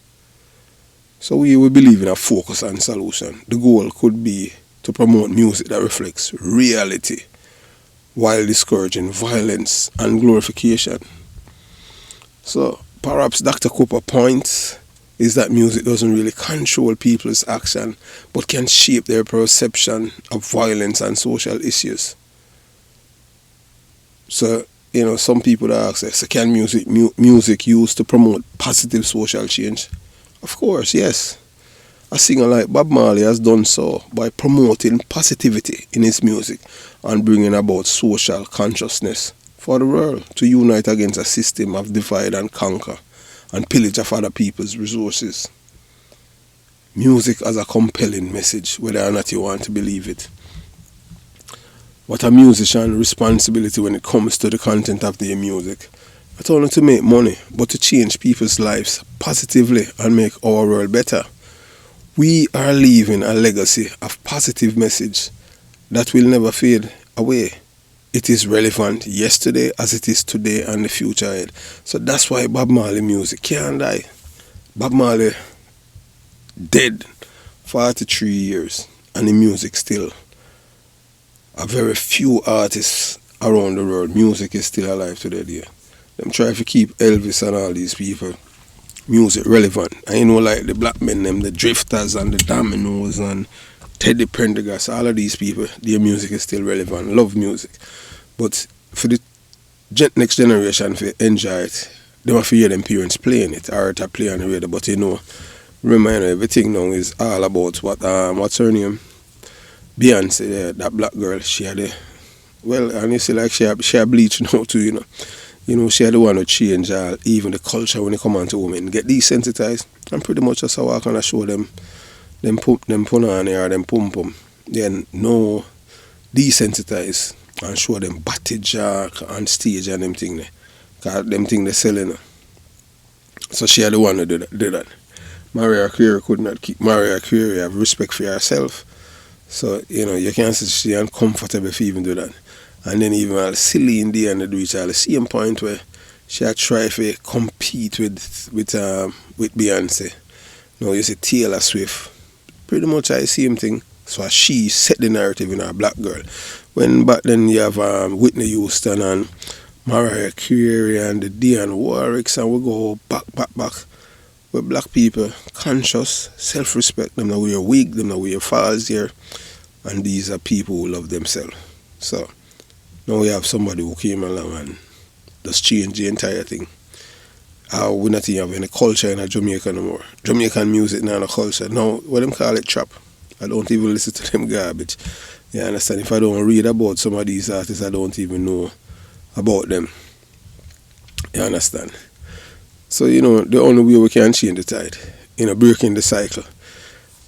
So we believe in a focus and solution. The goal could be to promote music that reflects reality while discouraging violence and glorification. So perhaps Dr. Cooper's point is that music doesn't really control people's action, but can shape their perception of violence and social issues. So, some people ask, so can music used to promote positive social change? Of course, yes. A singer like Bob Marley has done so by promoting positivity in his music and bringing about social consciousness for the world to unite against a system of divide and conquer and pillage of other people's resources. Music has a compelling message, whether or not you want to believe it. What a musician's responsibility when it comes to the content of their music. Not only to make money, but to change people's lives positively and make our world better. We are leaving a legacy of positive message that will never fade away. It is relevant yesterday as it is today and the future ahead. So that's why Bob Marley music can't die. Bob Marley dead 43 years and the music still. A very few artists around the world, music is still alive today. Them try to keep Elvis and all these people music relevant. And you know, like the black men, them, the Drifters and the Dominoes and Teddy Pendergrass, all of these people, their music is still relevant. Love music. But for the next generation to enjoy it, they have to hear them parents playing it or to play on the radio. But you know, remember, everything now is all about what's her name? Beyonce, that black girl. She had a, well, and you see, like she had bleach now too, you know. You know, she had the one to change even the culture when it come on to women. Get desensitized and pretty much just how I kind of show them punani or them pum pum. Then no desensitize and show them batty jack and stage and them thing there. Cause them thing they selling. So she had the one to do that. Mariah Carey could not keep Mariah Carey have respect for herself. So, you know, you can't say she uncomfortable if you even do that. And then even silly in the end, they do it at the same point where she had tried to compete with Beyonce. Now you see Taylor Swift, pretty much the same thing. So she set the narrative in her black girl. When back then you have Whitney Houston and Mariah Carey and the Dionne Warwicks, and we go back. With black people, conscious, self-respect, them that wear wig, them that wear falls here, and these are people who love themselves. So now we have somebody who came along and just changed the entire thing. We not even have any culture in Jamaica no more. Jamaican music now, no culture. Now, what them call it trap. I don't even listen to them garbage. You understand? If I don't read about some of these artists, I don't even know about them. You understand? So, you know, the only way we can change the tide, you know, breaking the cycle,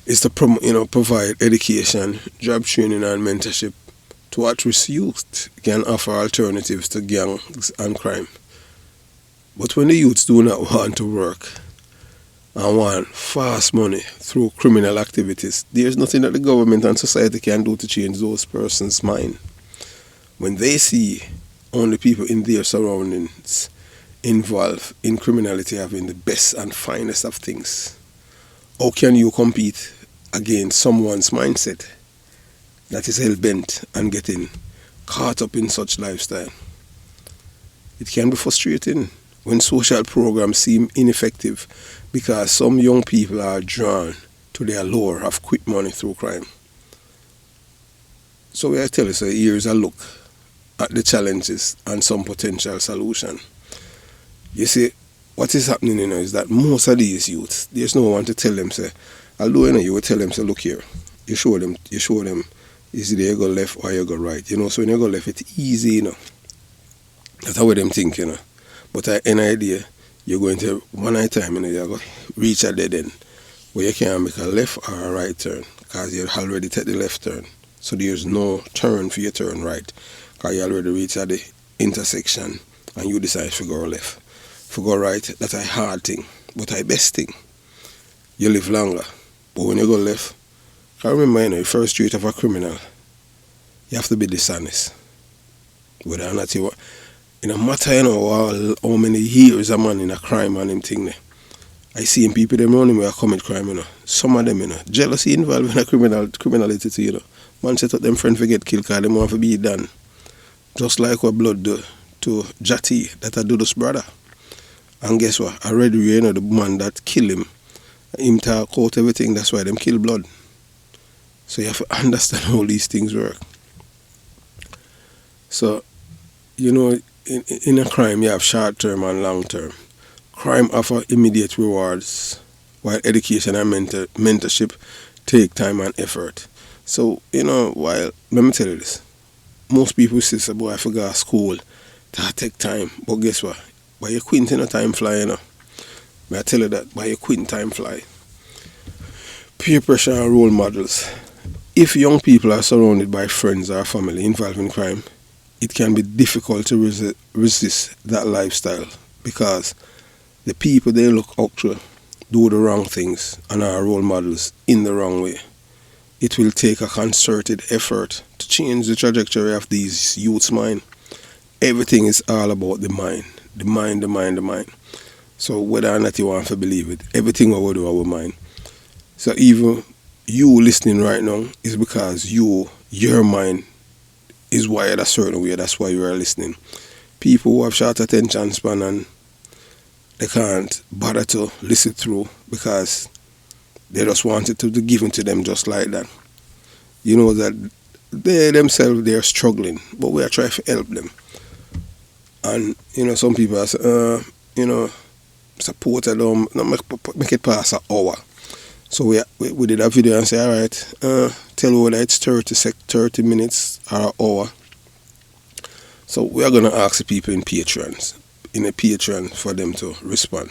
is to provide education, job training and mentorship to at-risk youth can offer alternatives to gangs and crime. But when the youths do not want to work and want fast money through criminal activities, there's nothing that the government and society can do to change those persons' mind. When they see only people in their surroundings involved in criminality having the best and finest of things, how can you compete against someone's mindset that is hell-bent and getting caught up in such lifestyle? It can be frustrating when social programs seem ineffective because some young people are drawn to their lure of quick money through crime. So we tell you, so here's a look at the challenges and some potential solution. You see, what is happening, you know, is that most of these youths, there's no one to tell them, say, although, you know, you will tell them, say, look here, you show them, is either you go left or you go right. You know, so when you go left, it's easy, you know. That's how them think, you know. But an idea, you're going to, one at a time, you know, you're going to reach a dead end where you can't make a left or a right turn because you already take the left turn. So there's no turn for your turn right because you already reach at the intersection and you decide to go left. If you go right, that's a hard thing, but a best thing. You live longer. But when you go left, I remember, you know, the first trait of a criminal, you have to be dishonest. Whether or not you, in a matter, you know, how many years a man in a crime and them thing there. I see in people them running where I commit crime, you know. Some of them, you know, jealousy involved in a criminality too, you know. Man set up them friend for get killed because they want to be done. Just like what blood do to Jati, that I do this brother. And guess what? I read, you know, the man that killed him talk out everything, that's why them kill blood. So you have to understand how these things work. So, you know, in a crime you have short term and long term. Crime offer immediate rewards, while education and mentorship take time and effort. So, you know, let me tell you this. Most people say, boy, I forgot school, that take time. But guess what? But you're quitting no time flying, you know. May I tell you that by your quitting time fly. Peer pressure and role models. If young people are surrounded by friends or family involved in crime, it can be difficult to resist that lifestyle because the people they look up to do the wrong things and are role models in the wrong way. It will take a concerted effort to change the trajectory of these youth's mind. Everything is all about the mind. The mind, the mind, the mind. So whether or not you want to believe it, everything we do our mind. So even you listening right now is because your mind is wired a certain way. That's why you are listening. People who have short attention span and they can't bother to listen through because they just want it to be given to them just like that. You know that they themselves, they're struggling, but we are trying to help them. And, you know, some people are saying, you know, support it, don't make it past an hour. So we did a video and say, all right, tell you whether it's 30 minutes or an hour. So we are going to ask the people in a Patreon for them to respond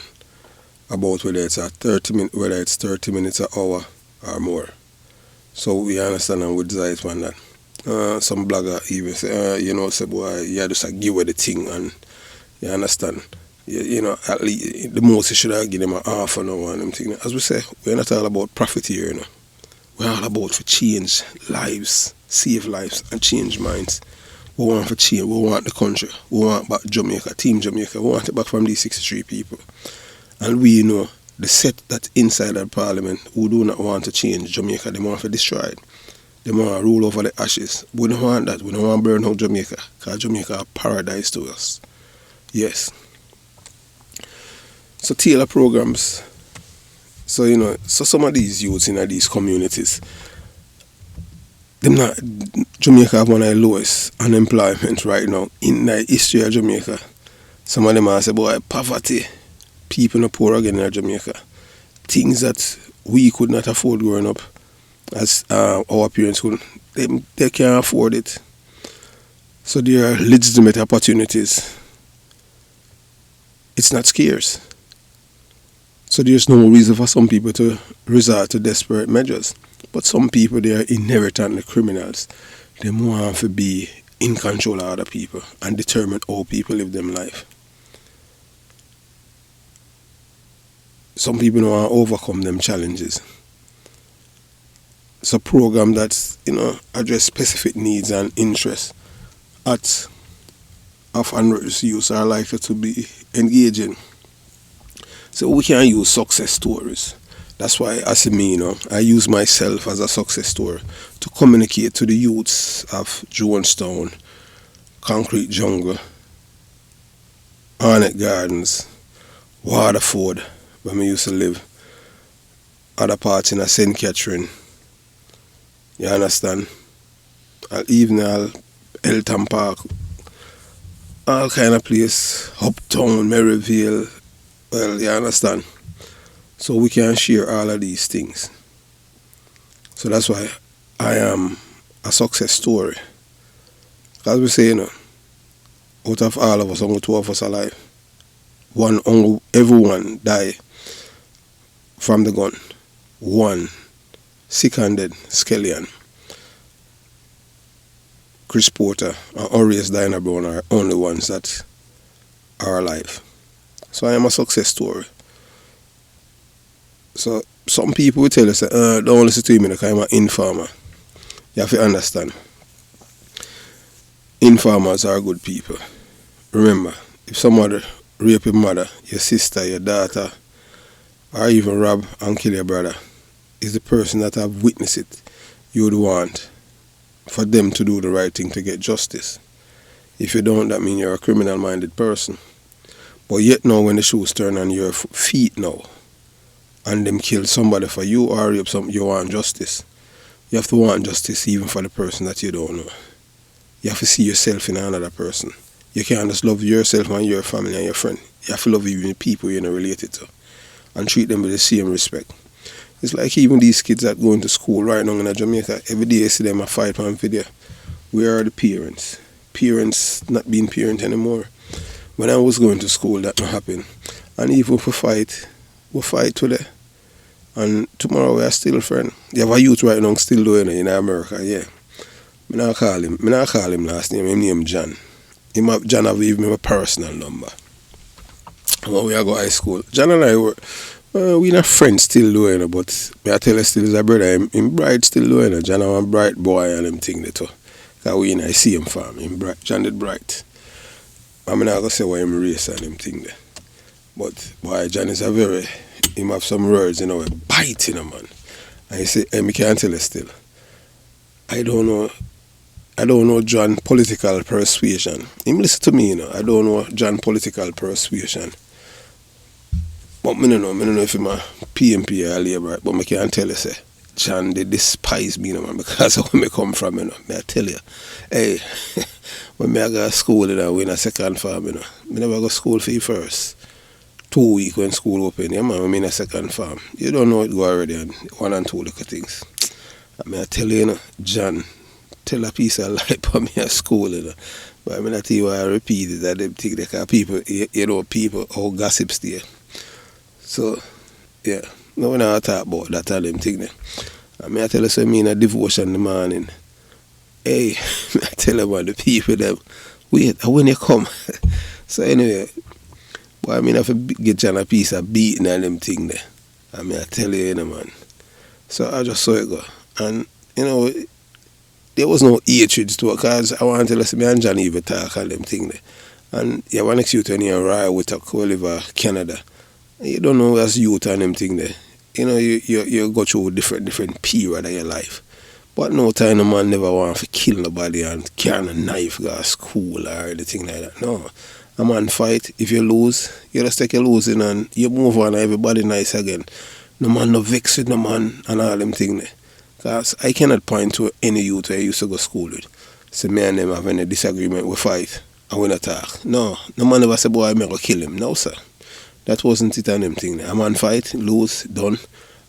about whether it's 30 minutes, an hour or more. So we understand and we decide on that. Some blogger even say, you know, say, boy, you just give away the thing, and you understand. You know, at least the most you should have given them a half an hour and them thing. As we say, we're not all about profit here, you know. We're all about to change lives, save lives, and change minds. We want to change. We want the country. We want back Jamaica, Team Jamaica. We want it back from these 63 people. And we know the set that inside the parliament who do not want to change Jamaica, they want to destroy it. They want to rule over the ashes. We don't want that. We don't want to burn out Jamaica, because Jamaica is a paradise to us. Yes. So tailor programs. So, you know, so some of these youths in these communities, Jamaica have one of the lowest unemployment right now in the history of Jamaica. Some of them are say, boy, poverty, people are poor again in Jamaica. Things that we could not afford growing up, as our parents couldn't. They can't afford it. So there are legitimate opportunities. It's not scarce. So there's no reason for some people to resort to desperate measures. But some people, they are inherently criminals. They want to be in control of other people and determine how people live their life. Some people don't want to overcome them challenges. It's a program that, you know, address specific needs and interests of unreached youth are likely to be engaging. So we can use success stories. That's why, as me, you know, I use myself as a success story to communicate to the youths of Jonestown, Concrete Jungle, Arnett Gardens, Waterford, where we used to live, other parts in St. Catherine, you understand? Even Elton Park, all kind of place, Uptown, Maryville, well, you understand? So we can share all of these things. So that's why I am a success story. As we say, you know, out of all of us, only 2 of us alive. Everyone die from the gun. 1 sick-handed Skellion. Chris Porter and Orius Dinah Brown are only ones that are alive. So I am a success story. So some people will tell us, don't listen to me because I'm an informer. You have to understand. Informers are good people. Remember, if somebody rape your mother, your sister, your daughter, or even rob and kill your brother, is the person that have witnessed it, you would want for them to do the right thing to get justice. If you don't, that means you're a criminal-minded person. But yet now when the shoes turn on your feet now, and them kill somebody for you or rape something, you want justice. You have to want justice even for the person that you don't know. You have to see yourself in another person. You can't just love yourself and your family and your friend. You have to love even the people you're not related to and treat them with the same respect. It's like even these kids that go into school right now in Jamaica, every day you see them a fight on video. Where are the parents? Parents not being parent anymore. When I was going to school, that not happened. And even if we fight, We fight today. And tomorrow we are still friends. You have a youth right now still doing it in America, yeah. Me not call him last name. Him name John. John have even my personal number. When we go high school, John and I were we not friends still doing it, but me I tell you still is a brother. Him bright still doing it. John a bright boy and him thing there too. Cause we in I see him farm. Him bright. John did bright. I'm not gonna say why him race and him thing there. But boy, John is a very him have some words, a bite in a man. And he say, hey, me can't tell you still. I don't know John political persuasion. Him listen to me, I don't know John political persuasion. But me don't know if him a PMP or a Labour, but me can't tell you, say, John, they despise me, man, because of where me come from, May I tell you. Hey, when me I go to school, we in a second farm, me never go to school for you first. 2 weeks when school open, yeah, man, I'm in a second farm. You don't know it go already, and 1 and 2 little things. I tell you, John, tell a piece of lie for me at school, But I not tell you why I repeat it, that them think that people, people, all gossips there. So, yeah, no one ever talk about that and them thing there. I tell you something in a devotion in the morning. Hey, I tell you about the people them, wait, when you come. So anyway, but I have to get John a piece of beating and them thing there. I tell you, man. So I just saw it go. And, there was no hatred to it, because I want to tell us, me and John even talk and them thing there. And you have an next youth when you're right with a Oliver, Canada. You don't know as youth and them thing there. You go through different period of your life. But no time a man never want to kill nobody and carry a knife go to school or anything like that. No. A man fight. If you lose, you just take your losing and you move on and everybody nice again. No man no vex with no man and all them thing there. Because I cannot point to any youth I used to go to school with. So me and them have any disagreement, we fight and we not talk. No man ever say, boy, I'm going to kill him. No, sir. That wasn't it and them thing there. A man fight, lose, done,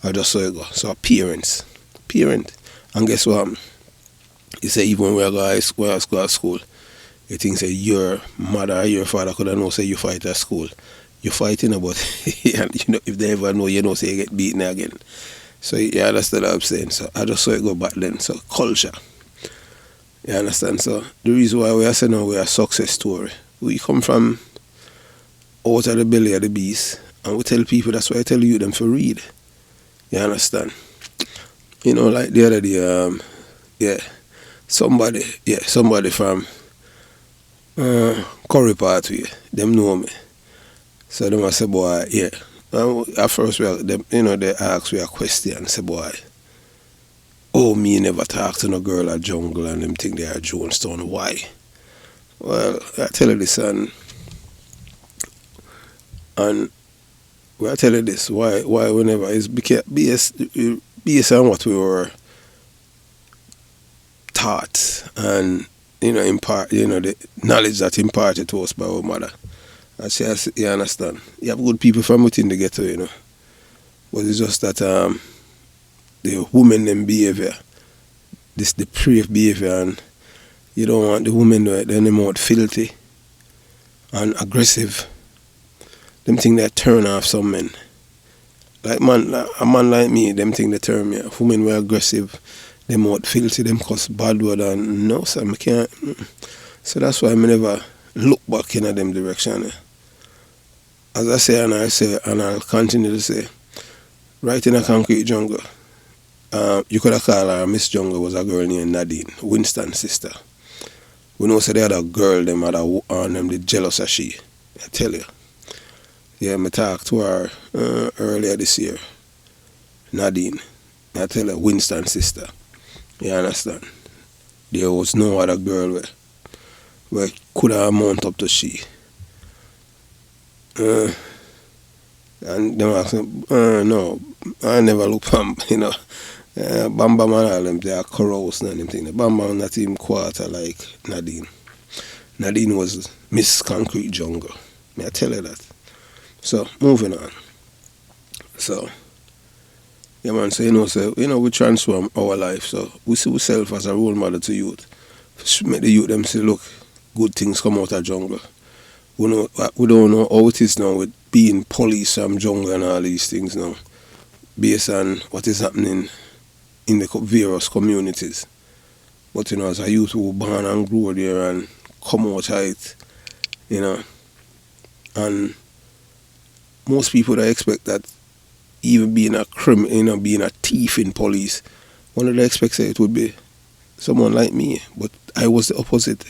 I just saw it go. So parent. And guess what happened? He say even when we go to school, you think say your mother or your father could have known say you fight at school. You fighting but if they ever know, say you get beaten again. So you understand what I'm saying? So I just saw it go back then. So culture. You understand? So the reason why we are saying now we are a success story. We come from out of the belly of the beast, and we tell people, that's why I tell you them to read. You understand? Like the other day, somebody from Curry Pathway, them know me. So them I say, boy, yeah. At first, they ask me a question, say, boy, me never talk to no girl at Jungle and them think they are Jonestown. Why? Well, I tell you this, and I tell you this, why whenever it's based on what we were taught and the knowledge that imparted to us by our mother. And she has, you understand? You have good people from within the ghetto, But it's just that the women them behavior, this depraved behavior, and you don't want the women to they're more filthy and aggressive. Them think they turn off some men. Like a man like me, them think they turn me off. Women were aggressive, they more filthy, them cause bad word, and no, sir, I can't. So that's why I never look back in them direction. As I say, and I'll continue to say, right in a concrete jungle, you could have called her Miss Jungle was a girl named Nadine, Winston's sister. We know so they had a girl, them had on them, the jealous of she. I tell you. Yeah, I talked to her earlier this year. Nadine. I tell her, Winston's sister. You understand? There was no other girl where could have mount up to she. And them ask me, no, I never look Bam Bam and all them, they are corrosive and them thing. Bam Bam not even quarter like Nadine. Nadine was Miss Concrete Jungle. May I tell you that? So, moving on. So, yeah man, so we transform our life. So, we see ourselves as a role model to youth. Make the youth them say, look, good things come out of jungle. We don't know how it is now with being police from jungle and all these things now, based on what is happening in the various communities. But you know, as a youth who born and grew there and come out of it, you know, and most people that expect that even being a criminal, you know, being a thief in police, one of the expects it would be someone like me, but I was the opposite.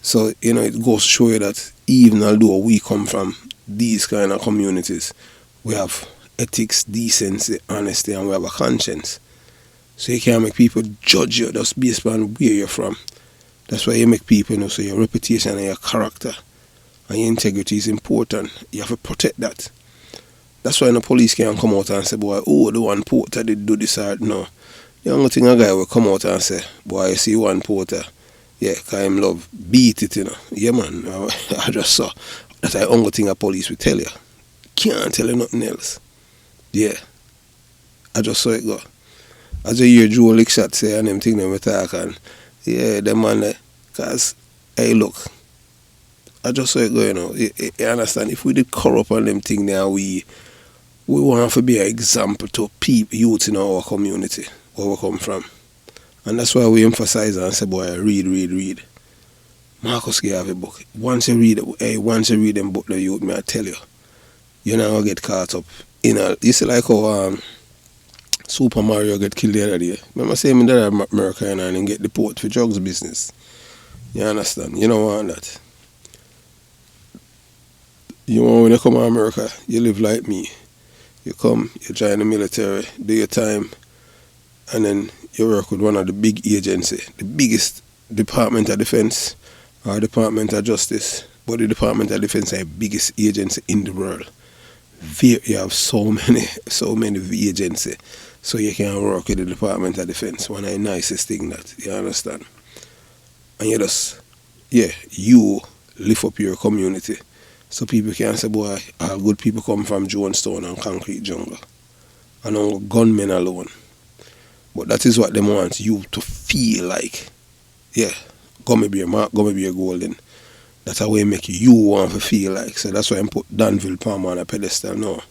So, you know, it goes to show you that even although we come from these kind of communities, we have ethics, decency, honesty, and we have a conscience. So you can't make people judge you just based on where you're from. That's why you make people know, so your reputation and your character and your integrity is important. You have to protect that. That's why the police can't come out and say, boy, oh, the one porter did do this or no. The only thing a guy will come out and say, boy, you see one porter, yeah, cause him love beat it, you know. Yeah, man, I just saw. That's the only thing a police will tell you. Can't tell you nothing else. Yeah, I just saw it go. As you hear Joe Lickshot say and them thing them we talk and yeah, them man there, cause hey look, I just saw it go, you know. You understand? If we did corrupt on them thing there, we want to be an example to people, youth in our community, where we come from. And that's why we emphasize and say, boy, read. Marcus gave have a book. Once you read them book, the youth, me I tell you, you're not gonna get caught up in a. You see like how Super Mario get killed the other day. Remember saying me that America and then get deported for drugs business. You understand? You don't want that. You want when you come to America, you live like me. You come, you join the military, do your time, and then you work with one of the big agencies, the biggest Department of Defense or Department of Justice, but the Department of Defense is the biggest agency in the world. You have so many agencies, so you can work with the Department of Defense. One of the nicest thing that, you understand? And you just, yeah, you lift up your community. So people can say, boy, all good people come from Jonestown and Concrete Jungle. And all gunmen alone. But that is what they want you to feel like. Yeah, gonna be a golden. That's how we make you want to feel like. So that's why I put Danville Palmer on a pedestal now.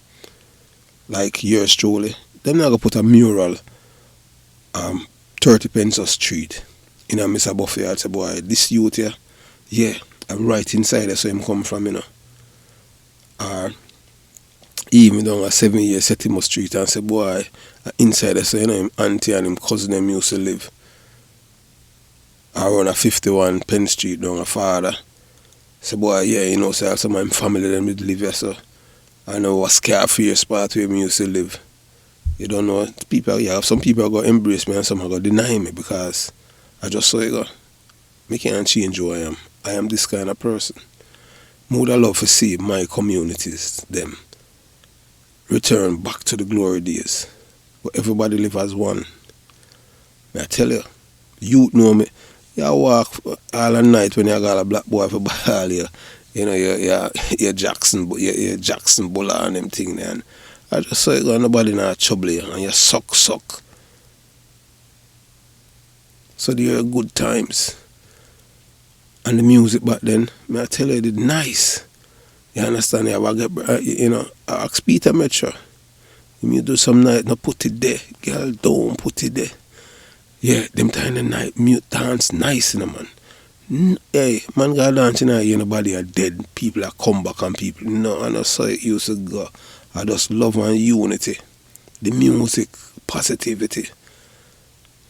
Like yours truly. Them not gonna put a mural 30 Pencil Street in a Mr. Buffet. I say, boy, this youth here, yeah, I'm right inside there, so him come from, you know. Or even down a 7 year Setimo Street and say, boy, inside there, so you know him auntie and him cousin them used to live. Or on a 51 Penn Street down a father. Say, boy, yeah, you know, so some of my family them did live here, so I know what Scarface spot where me used to live. You don't know, people, yeah, some people are going to embrace me and some are going to deny me because I just saw it go. I can't change who I am. I am this kind of person. I would love to see my communities, them, return back to the glory days. But everybody live as one. I tell you, youth know me. You walk all the night when you got a black boy for ball here. You know, you're Jackson Buller and them thing there. And I just saw it go, nobody not trouble you and you suck. So they are good times. And the music back then, I tell you, it did nice. You understand? You know, I ask Peter Metro. You do some night, no put it there. Girl, don't put it there. Yeah, them time of night, mute dance nice, you know, man. Hey, man got dancing out here, nobody are dead. People are come back and people. No, I know so it used to go. I just love and unity. The music, positivity.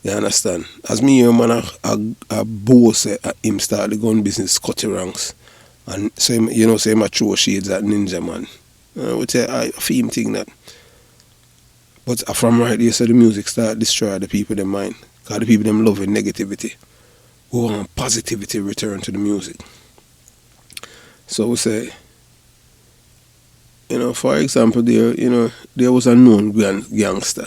You understand? As me here, man, I boss him start the gun business, Scotty Ranks. And so him, you know, so him a throw shades at Ninja, man. We say, I feel him think that. But from right there, so the music start destroy the people in mind. Because the people them loving negativity. We want positivity return to the music. So we say, you know, for example, there was a known gangster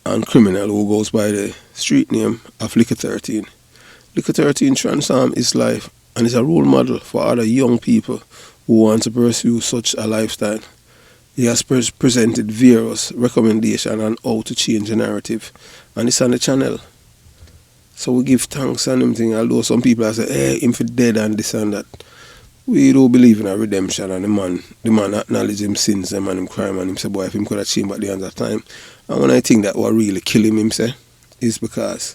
and criminal who goes by the street name of Liquor 13. Liquor 13 transformed his life and is a role model for other young people who want to pursue such a lifestyle. He has presented various recommendations on how to change the narrative, and it's on the channel. So we give thanks and everything, although some people are saying, hey, him for dead and this and that. We don't believe in a redemption, and the man acknowledge him sins them and him crime, and him say, boy, if him could have changed at the end of time. And when I think that what really kill him say, is because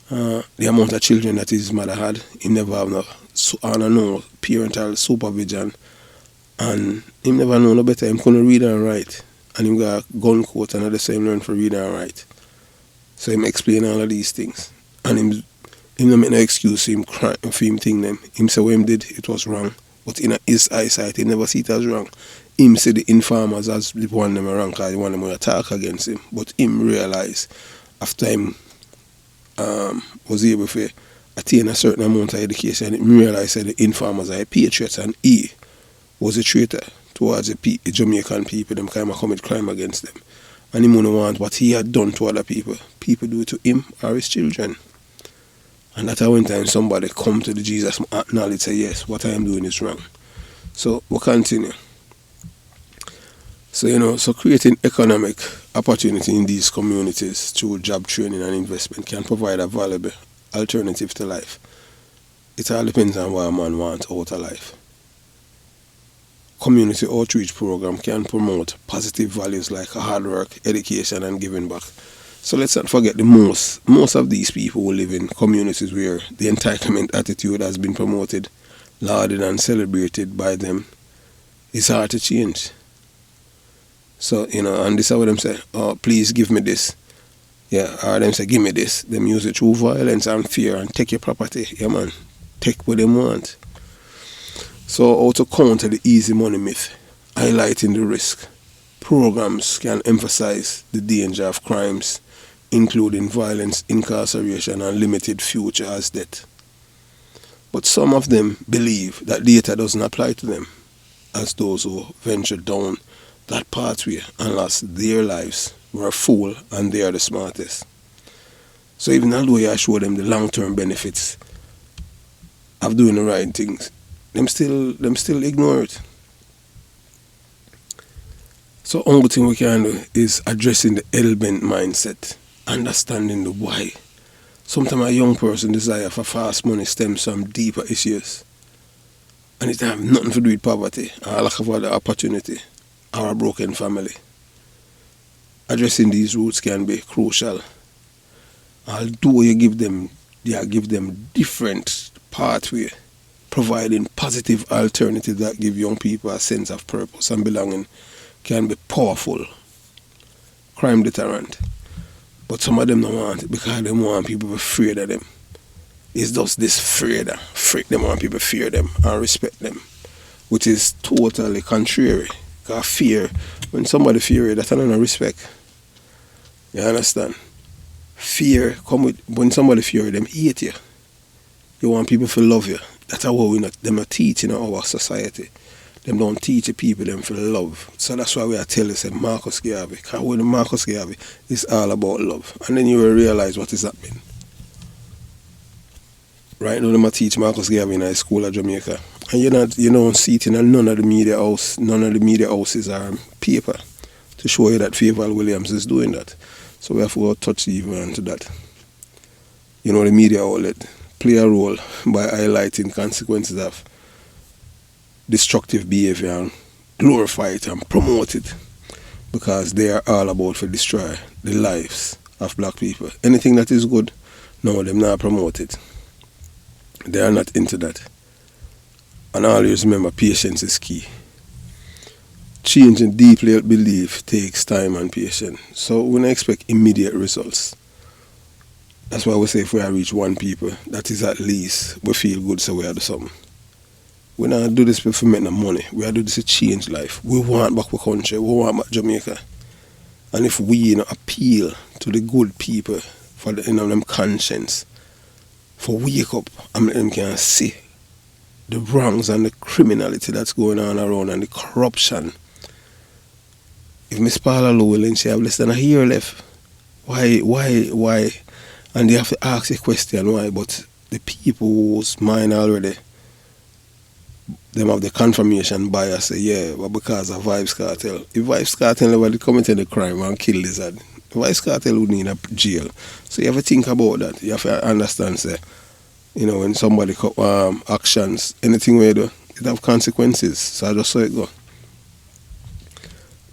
the amount of children that his mother had, he never have no parental supervision, and him never know no better. Him couldn't read and write, and him got a gun coat and the same learn for read and write. So him explain all of these things, and him no make no excuse for him cry, for him think them. Him say what him did, it was wrong, but in his eyesight, he never see it as wrong. Him say the informers as the one them wrong because the one them will attack against him, but him realize after him was able to attain a certain amount of education, him realize that the informers are patriots and he was a traitor towards the Jamaican people. Them kind of commit crime against them, and him wouldn't want what he had done to other people do it to him or his children. And that's when time somebody come to the Jesus acknowledge, say, yes, what I am doing is wrong. So we'll continue. So, so creating economic opportunity in these communities through job training and investment can provide a valuable alternative to life. It all depends on what a man wants out of life. Community outreach program can promote positive values like hard work, education, and giving back. So let's not forget most of these people who live in communities where the entitlement attitude has been promoted, lauded and celebrated by them. It's hard to change. So, and this is what them say, oh, please give me this. Yeah, or them say, give me this. Them use it through violence and fear and take your property. Yeah, man. Take what they want. So, how to counter the easy money myth, highlighting the risk. Programs can emphasize the danger of crimes, including violence, incarceration, and limited future as death. But some of them believe that data doesn't apply to them, as those who venture down that pathway and lost their lives were a fool and they are the smartest. So even although I show them the long-term benefits of doing the right things, them still ignore it. So only thing we can do is addressing the hell-bent mindset, understanding the why. Sometimes a young person desire for fast money stems from deeper issues, and it have nothing to do with poverty or lack of other opportunity or a broken family. Addressing these roots can be crucial. Although you give them different pathway, providing positive alternatives that give young people a sense of purpose and belonging can be powerful crime deterrent. But some of them don't want it because they want people to be afraid of them. It's just this fear. They want people to fear them and respect them, which is totally contrary. Because fear, when somebody fear you, that's not respect. You understand? Fear come with, when somebody fear you, them hate you. You want people to love you. That's how them not teaching in our society. Them don't teach the people them for love. So that's why we are telling them Marcus Garvey. Because when Marcus Garvey is all about love. And then you will realize what is happening. Right now, them teach Marcus Garvey in high school at Jamaica. And you don't see it in none of the media houses are paper to show you that Favour Williams is doing that. So we have to go touch even onto that. The media outlet play a role by highlighting consequences of destructive behavior and glorify it and promote it, because they are all about to destroy the lives of black people. Anything that is good, no, them not promote it. They are not into that. And always remember, patience is key. Changing deeply held belief takes time and patience. So we don't expect immediate results. That's why we say if we reach one people, that is at least we feel good, so we are do something. We don't do this for make no money. We are do this to change life. We want back our country. We want back Jamaica. And if we appeal to the good people for them conscience, for wake up and let them can see the wrongs and the criminality that's going on around and the corruption. If Miss Paula Llewellyn, she have less than a year left. Why? And they have to ask a question why, but the people whose mind already, them have the confirmation bias, say, yeah, but because of Vybz Kartel. If Vybz Kartel never committed the crime and killed Lizard, Vybz Kartel would need a jail. So you have to think about that. You have to understand, say, when somebody actions, anything we do, It have consequences. So I just saw it go.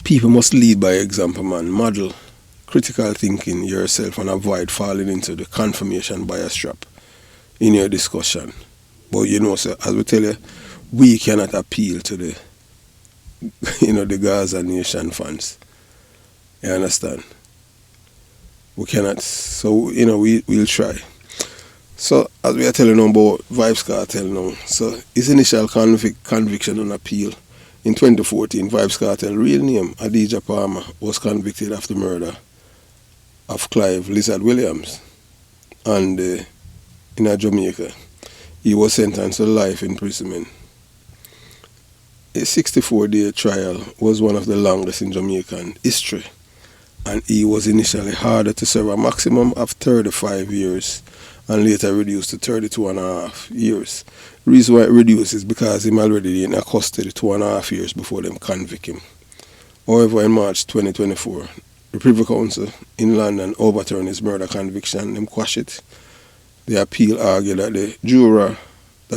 People must lead by example, man. Model critical thinking yourself and avoid falling into the confirmation bias trap in your discussion. But you know, sir, as we tell you, we cannot appeal to the the Gaza Nation fans. You understand? We cannot. So, we'll try. So, as we are telling them about Vybz Kartel now, so his initial conviction on appeal in 2014, Vybz Kartel, real name Adidja Palmer, was convicted of the murder of Clive Lizard Williams and in Jamaica. He was sentenced to life imprisonment. A 64-day trial was one of the longest in Jamaican history, and he was initially ordered to serve a maximum of 35 years and later reduced to 32.5 years. The reason why it reduced is because him already in custody 2.5 years before them convict him. However, in March 2024, the Privy Council in London overturned his murder conviction and quashed it. The appeal argued that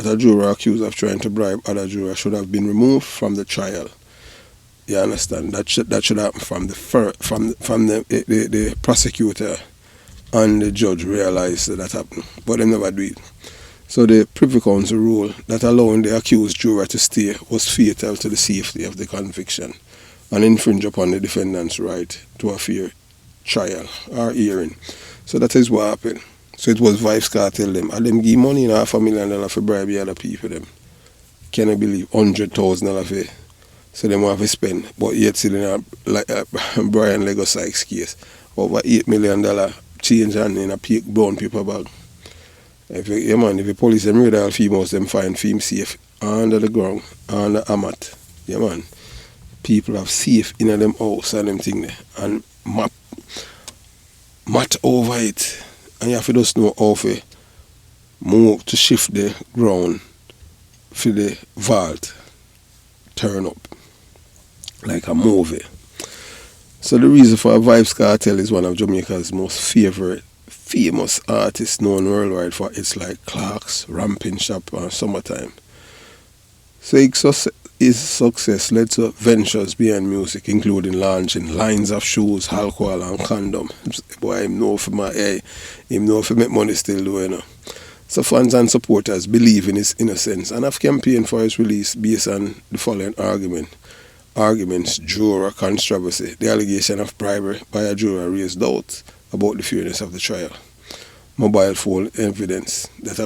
a juror accused of trying to bribe other jurors should have been removed from the trial. You understand? That should happen from the prosecutor and the judge realized that happened, but they never do it. So the Privy Council ruled that allowing the accused juror to stay was fatal to the safety of the conviction and infringe upon the defendant's right to a fair trial or hearing. So that is what happened. So it was Vybz Kartel them. And them give money in $500,000 for bribe the other people them. Can I believe $100,000 for so them have to spend. But yet still in Brian Lego Sykes case. Over $8 million change and in a brown paper bag. If the police them read all females, them find film safe under the ground, under a mat. Yeah man. People have safe in them house and them thing there. And mat over it. And you have to just know how to move to shift the ground for the vault turn up like a movie. So the reason for Vybz Kartel is one of Jamaica's most famous artists known worldwide for its like Clark's, Ramping Shop and Summertime. So his success led to ventures beyond music, including launching lines of shoes, alcohol and condom. Boy, him know for make money still do, So fans and supporters believe in his innocence and have campaigned for his release based on the following arguments: juror controversy. The allegation of bribery by a juror raised doubts about the fairness of the trial. Mobile phone evidence that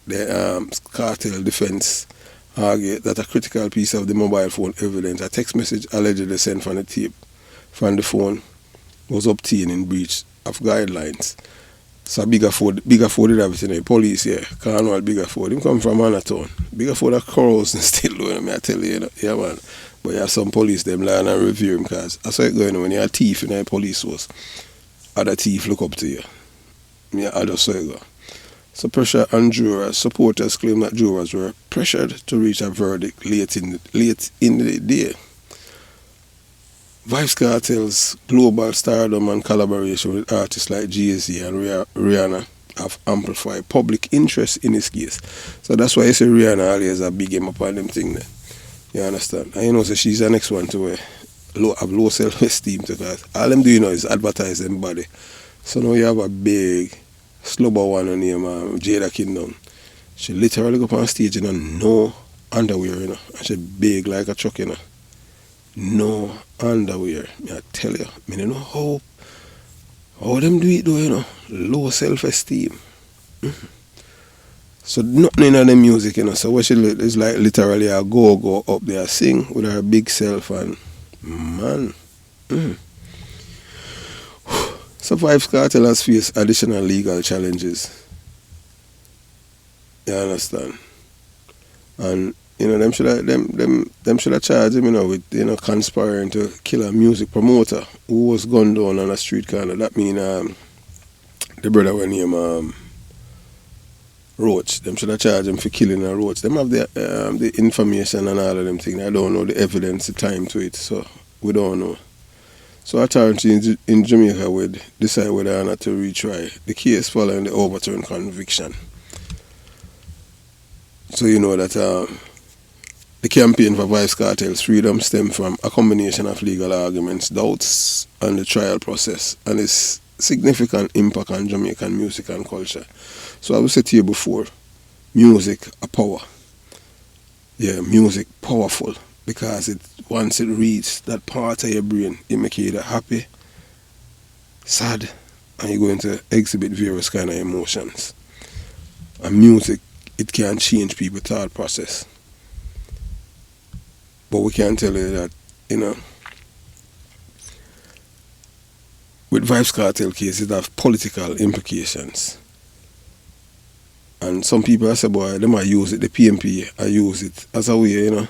the cartel defense argued that a critical piece of the mobile phone evidence, a text message allegedly sent from the tape from the phone, was obtained in breach of guidelines. So Bigger Ford did everything. The police here, Cornwall Bigger Ford, him come from Manhattan. Bigger Ford are corals and still doing me, I tell you, yeah man. But you have some police, them line and review him because that's how it going on. When you're a thief in a police force, other thief look up to you. Yeah, I just saw it go. So pressure on jurors. Supporters claim that jurors were pressured to reach a verdict late in the day. Vybz Kartel's global stardom and collaboration with artists like Jay-Z and Rihanna have amplified public interest in his case. So that's why you see Rihanna always a big game upon them thing there. You understand? And you know, so she's the next one to have low self-esteem to that. All them do is advertise them body. So now you have a big slubber one on name Jada Kingdom. She literally go up on stage and no underwear, and she big like a truck, No underwear. I tell you, I don't know how them do it though, low self-esteem. So nothing in the music, So what she is like literally a go up there sing with her big self and man. So Vybz Kartel has faced additional legal challenges. You understand? And them should have charged him, with conspiring to kill a music promoter who was gunned down on a street corner. That mean the brother when named Roach. Them should have charged him for killing a Roach. Them have the information and all of them things. I don't know the evidence, the time to it, so we don't know. So authorities in Jamaica would decide whether or not to retry the case following the overturned conviction. So you know that The campaign for Vybz Kartel's freedom stemmed from a combination of legal arguments, doubts, and the trial process, and its significant impact on Jamaican music and culture. So I will say to you before, music a power. Yeah, music powerful, because once it reaches that part of your brain, it make you either happy, sad, and you're going to exhibit various kind of emotions. And music, it can change people's thought process. But we can tell you that, with Vybz Kartel case, it have political implications. And some people say, boy, they might use it, the PNP, I use it as a way, the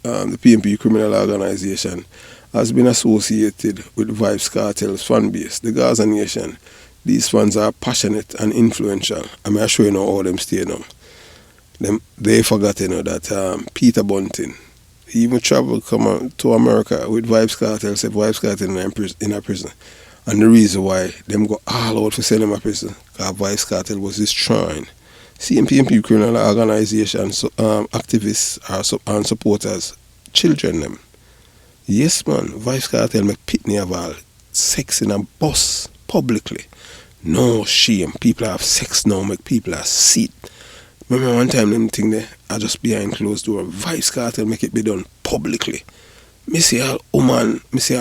PNP criminal organization has been associated with Vybz Kartel's fan base, the Gaza Nation. These fans are passionate and influential. I'm not sure how them stay now. They forgot, that Peter Bunting, he even traveled to America with Vybz Kartel, said Vybz Kartel in a prison. And the reason why them go all out for selling him a prison, because Vybz Kartel was destroying CMPMP criminal organization activists and supporters, children them. Yes man, Vybz Kartel make pitney of all sex in a bus publicly. No shame. People have sex now, make people have seat. Remember one time them thing there, I just behind closed door, Vybz Kartel make it be done publicly. Me see all woman just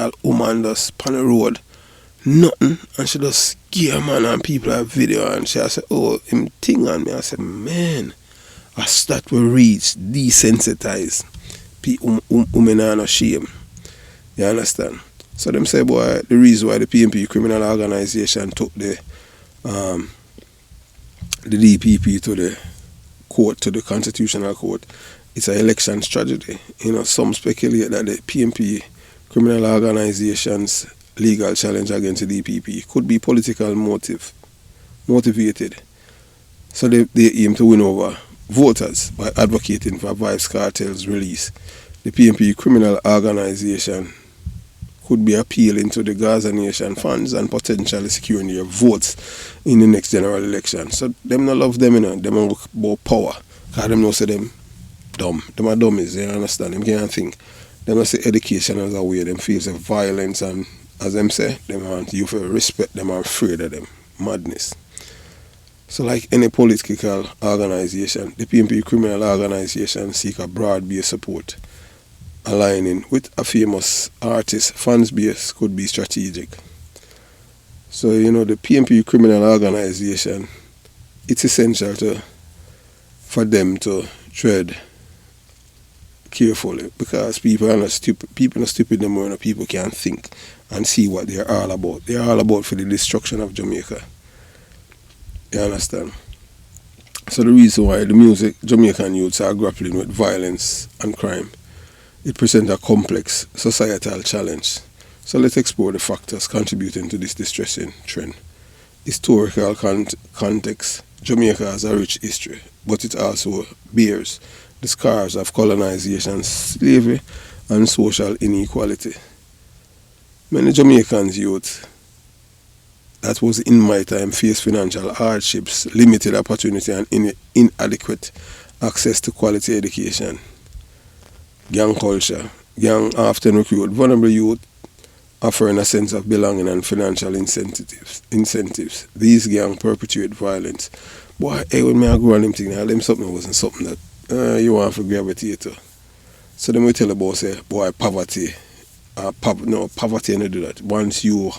on the road, nothing, and she just scare man and people have video and she say, oh, him thing on me. I said, man, as that will reach, desensitize women are no shame. You understand? So them say, boy, the reason why the PNP criminal organization took the DPP to the court, to the constitutional court, it's an election strategy. Some speculate that the PNP criminal organization's legal challenge against the DPP could be political motivated. So they aim to win over voters by advocating for Vybz Kartel's release. The PNP criminal organization could be appealing to the Gaza Nation fans and potentially securing their votes in the next general election. So them not love them, them are about power. Because them know say them dumb. Them are dummies, you understand? Them can't think. Them not say education as a way. Them feel say violence, and as them say, them want you to respect them and afraid of them. Madness. So like any political organization, the PNP criminal organization seek a broad-based support. Aligning with a famous artist, fans base could be strategic. So, the PNP criminal organization, it's essential for them to tread carefully, because people are not stupid. People are stupid no more. People can't think and see what they're all about. They're all about for the destruction of Jamaica. You understand? So the reason why the Jamaican youths are grappling with violence and crime, it presents a complex societal challenge. So let's explore the factors contributing to this distressing trend. Historical context. Jamaica has a rich history, but it also bears the scars of colonization, slavery, and social inequality. Many Jamaicans youth that was in my time faced financial hardships, limited opportunity, and inadequate access to quality education. Gang culture. Gang often recruit vulnerable youth, offering a sense of belonging and financial incentives. These gangs perpetuate violence. Boy, when me I grew on them thing, them something wasn't something that you want to gravitate to. So then we tell about say, boy, poverty. Poverty and do that. Once you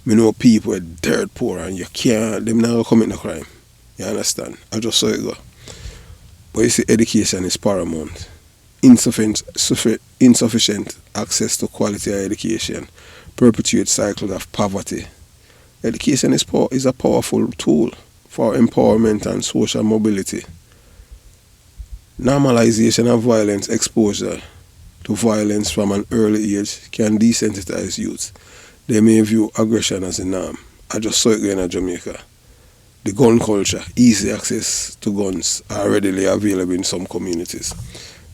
know people are dirt poor and you can't, them not commit no crime. You understand? I just saw it go. But you see, education is paramount. Insufficient access to quality education perpetuates cycles of poverty. Education is a powerful tool for empowerment and social mobility. Normalization of violence, exposure to violence from an early age can desensitize youth. They may view aggression as a norm. I just saw it going in Jamaica. The gun culture, easy access to guns are readily available in some communities.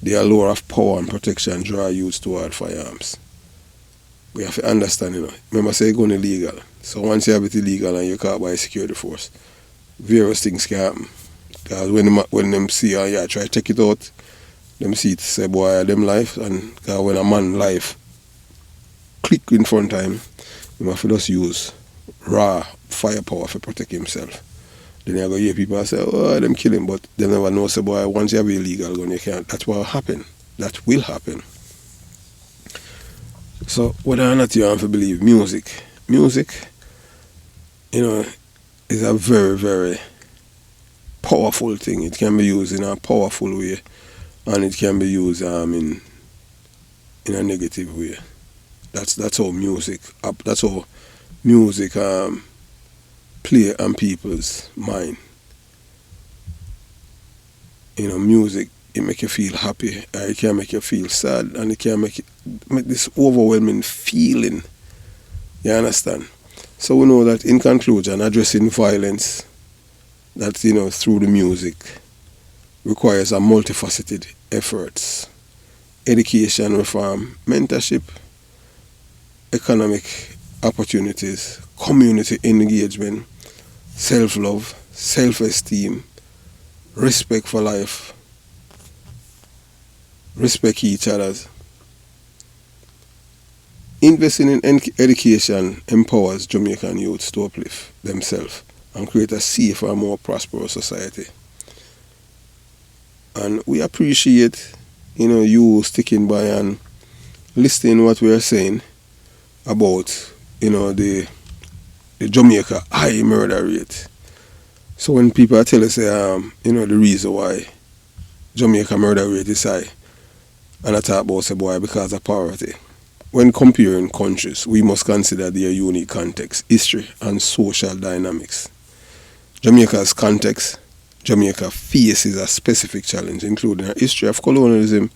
The allure of power and protection draw youths toward firearms. We have to understand, Remember, say gun illegal. So once you have it illegal and you're caught by a security force, various things can happen. Because when them see you try to take it out, them see it say boy them life, and when a man life click in front of him, he have to just use raw firepower to protect himself. Then you go hear people say, oh, them kill him, but they never know, say, boy, once you have illegal gun, you can't. That's what will happen. That will happen. So, whether or not you have to believe music, you know, is a very, very powerful thing. It can be used in a powerful way, and it can be used in a negative way. That's how music play on people's mind. You know, music, it make you feel happy, or it can make you feel sad, and it can make this overwhelming feeling. You understand? So we know that in conclusion, addressing violence, that, you know, through the music, requires a multifaceted efforts. Education reform, mentorship, economic opportunities, community engagement, self-love, self-esteem, respect for life, respect each other's. Investing in education empowers Jamaican youths to uplift themselves and create a safer and more prosperous society. And we appreciate, you know, you sticking by and listening what we are saying about, you know, the Jamaica high murder rate. So when people tell us, you know, the reason why Jamaica murder rate is high, and I talk about, say, boy, because of poverty. When comparing countries, we must consider their unique context, history, and social dynamics. Jamaica's context, Jamaica faces a specific challenge, including a history of colonialism,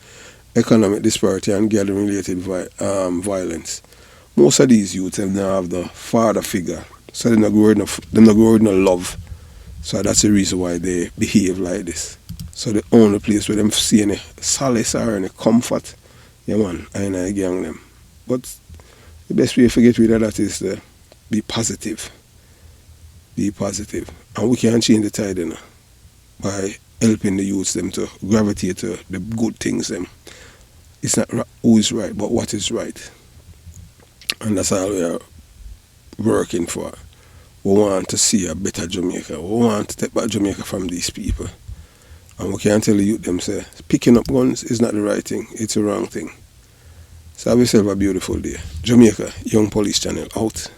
economic disparity, and gathering-related violence. Most of these youths have now have the father figure, so they're not growing no love. So that's the reason why they behave like this. So the only place where them see any solace or any comfort, yeah man, I gang them. But the best way to get rid of that is to be positive. Be positive. And we can change the tide, you know, by helping the youths them to gravitate to the good things them. It's not who is right, but what is right. And that's all we are working for. We want to see a better Jamaica. We want to take back Jamaica from these people. And we can't tell the youth them, say, picking up guns is not the right thing, it's the wrong thing. So have yourself a beautiful day. Jamaica, Young Police Channel, out.